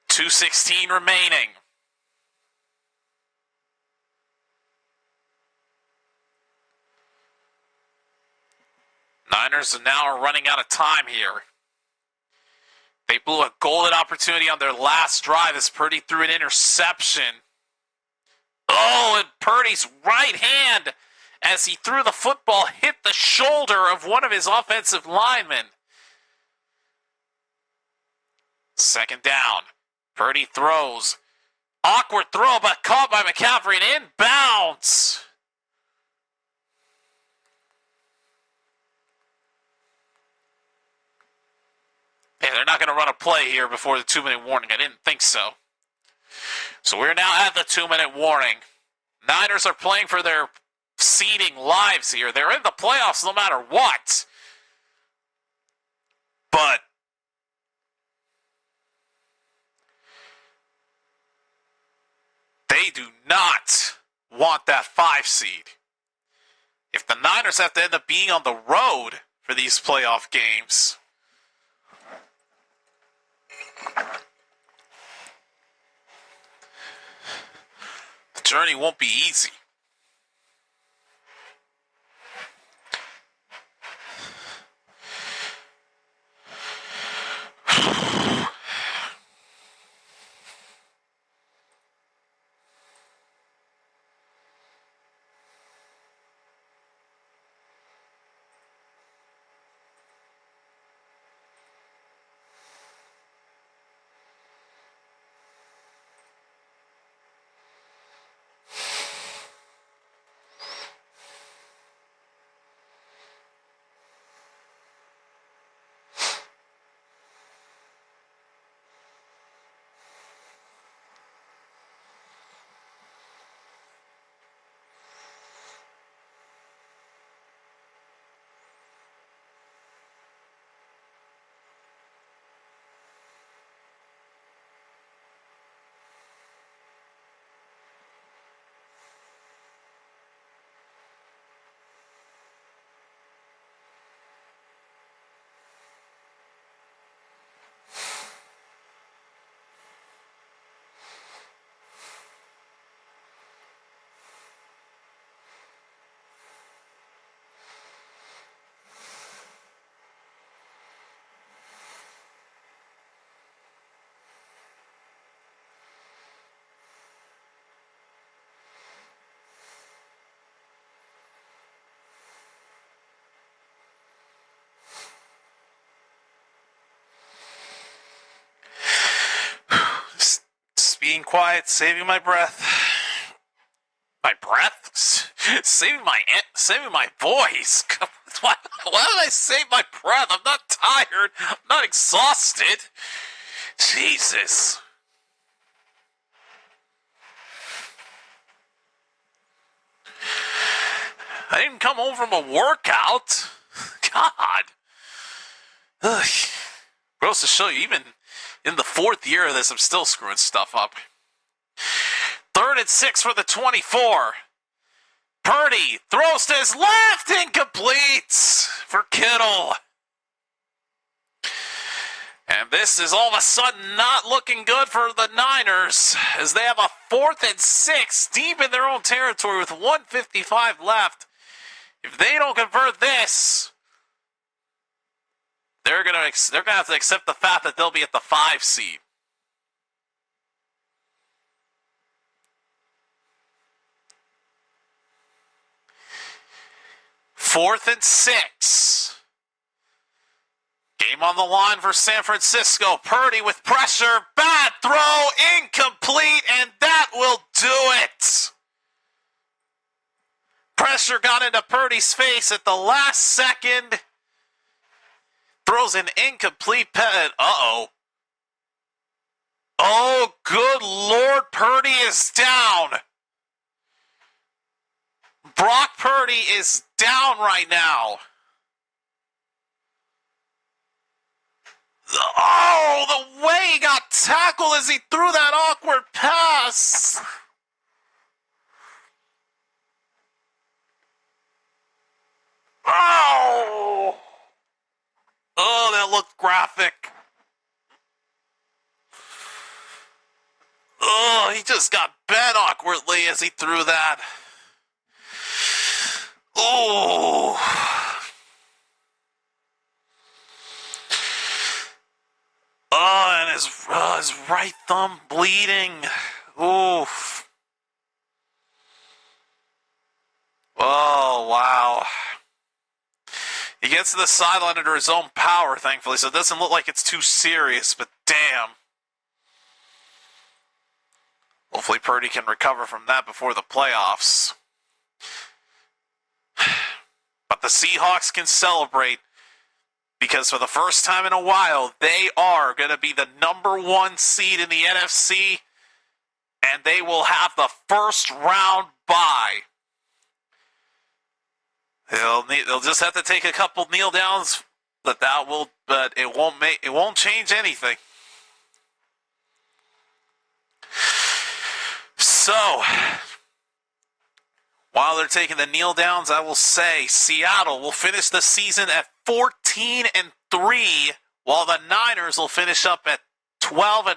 2:16 remaining. Niners now are running out of time here. They blew a golden opportunity on their last drive as Purdy threw an interception. Oh, and Purdy's right hand as he threw the football hit the shoulder of one of his offensive linemen. Second down. Purdy throws. Awkward throw, but caught by McCaffrey and inbounds. Hey, they're not going to run a play here before the 2-minute warning. I didn't think so. So we're now at the 2-minute warning. Niners are playing for their seeding lives here. They're in the playoffs no matter what. But they do not want that 5 seed. If the Niners have to end up being on the road for these playoff games, the journey won't be easy. Being quiet, saving my breath. My breath? Saving my voice. Why did I save my breath? I'm not tired. I'm not exhausted. Jesus. I didn't come home from a workout. God. Ugh. Gross to show you, even in the 4th year of this, I'm still screwing stuff up. 3rd and 6 for the 24. Purdy throws to his left, incomplete for Kittle. And this is all of a sudden not looking good for the Niners as they have a 4th and 6 deep in their own territory with 1:55 left. If they don't convert this, they're gonna have to accept the fact that they'll be at the 5 seed. Fourth and 6. Game on the line for San Francisco. Purdy with pressure. Bad throw. Incomplete. And that will do it. Pressure got into Purdy's face at the last second. Throws an incomplete pass. Uh-oh. Oh, good Lord. Purdy is down. Brock Purdy is down right now. Oh, the way he got tackled as he threw that awkward pass. Oh, that looked graphic. Oh, he just got bent awkwardly as he threw that. Oh. Oh, and his right thumb bleeding. Oof. Oh, wow. He gets to the sideline under his own power, thankfully, so it doesn't look like it's too serious, but damn. Hopefully Purdy can recover from that before the playoffs. But the Seahawks can celebrate because for the first time in a while, they are going to be the number 1 seed in the NFC, and they will have the first round bye. They'll just have to take a couple kneel downs, but it won't change anything. So, while they're taking the kneel downs, I will say Seattle will finish the season at 14-3, while the Niners will finish up at 12-5.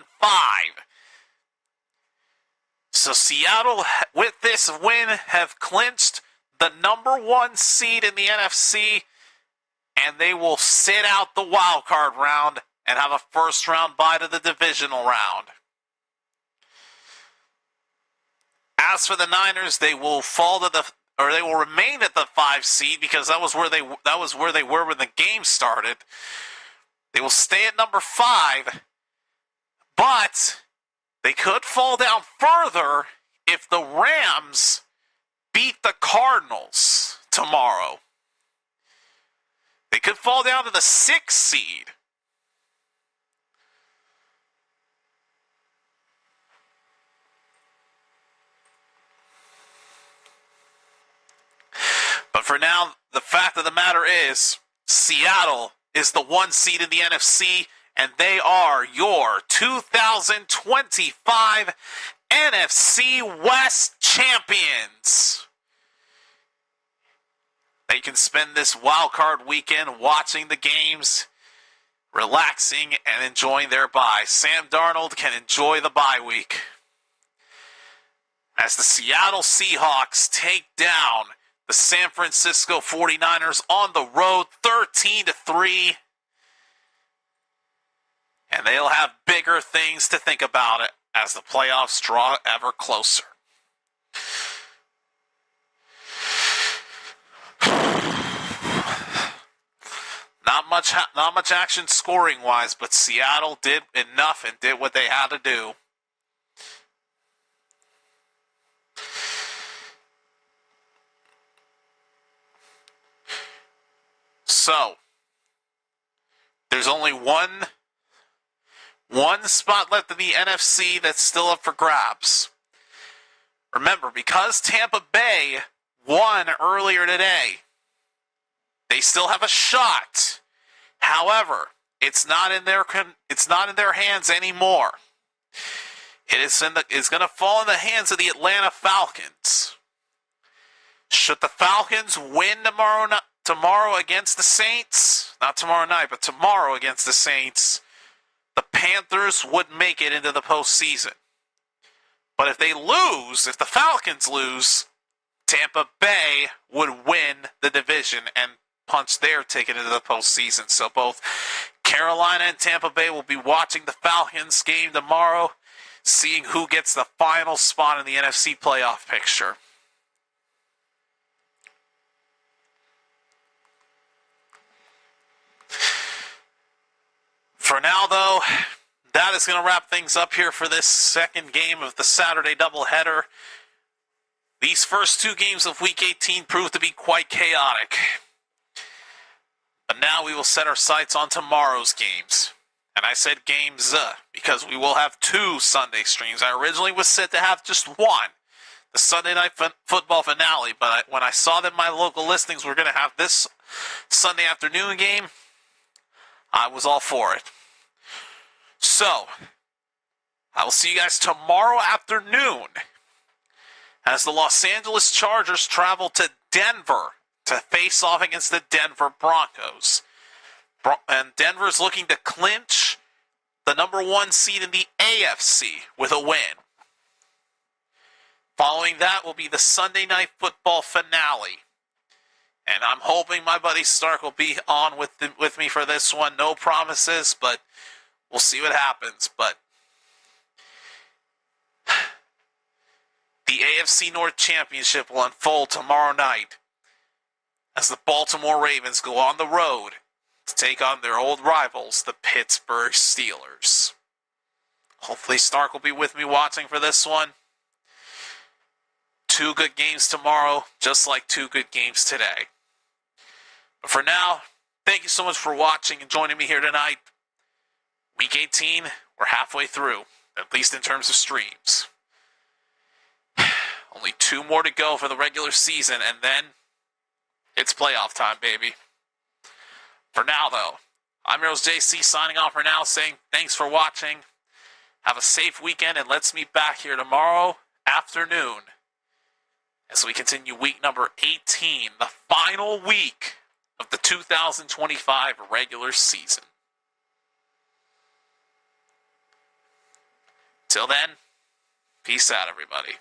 So Seattle, with this win, have clinched the number 1 seed in the NFC, and they will sit out the wild card round and have a first round bye to the divisional round. As for the Niners, they will they will remain at the 5 seed because that was where they were when the game started. They will stay at number 5, but they could fall down further if the Rams beat the Cardinals tomorrow. They could fall down to the 6th seed. But for now, the fact of the matter is, Seattle is the 1 seed in the NFC, and they are your 2025 NFC West champions. They can spend this wild card weekend watching the games, relaxing, and enjoying their bye. Sam Darnold can enjoy the bye week as the Seattle Seahawks take down the San Francisco 49ers on the road 13-3. And they'll have bigger things to think about it as the playoffs draw ever closer. Not much action scoring wise, but Seattle did enough and did what they had to do. So, there's only one spot left in the NFC that's still up for grabs. Remember, because Tampa Bay won earlier today, they still have a shot. However, it's not in their hands anymore. It's going to fall in the hands of the Atlanta Falcons. Should the Falcons win tomorrow against the Saints, not tomorrow night, but tomorrow against the Saints, the Panthers would make it into the postseason. But if the Falcons lose, Tampa Bay would win the division and punch their ticket into the postseason. So both Carolina and Tampa Bay will be watching the Falcons game tomorrow, seeing who gets the final spot in the NFC playoff picture. For now, though, that is going to wrap things up here for this second game of the Saturday doubleheader. These first two games of Week 18 proved to be quite chaotic. But now we will set our sights on tomorrow's games. And I said games because we will have two Sunday streams. I originally was set to have just one, the Sunday Night Football finale. But when I saw that my local listings were going to have this Sunday afternoon game, I was all for it. So, I will see you guys tomorrow afternoon as the Los Angeles Chargers travel to Denver to face off against the Denver Broncos. And Denver's looking to clinch the number one seed in the AFC with a win. Following that will be the Sunday Night Football finale. And I'm hoping my buddy Stark will be on with me for this one. No promises, but we'll see what happens. But the AFC North Championship will unfold tomorrow night as the Baltimore Ravens go on the road to take on their old rivals, the Pittsburgh Steelers. Hopefully Stark will be with me watching for this one. Two good games tomorrow, just like two good games today. But for now, thank you so much for watching and joining me here tonight. Week 18, we're halfway through, at least in terms of streams. Only two more to go for the regular season, and then it's playoff time, baby. For now, though, I'm Heroes JC signing off for now, saying thanks for watching. Have a safe weekend, and let's meet back here tomorrow afternoon as we continue week number 18, the final week of the 2025 regular season. Till then, peace out, everybody.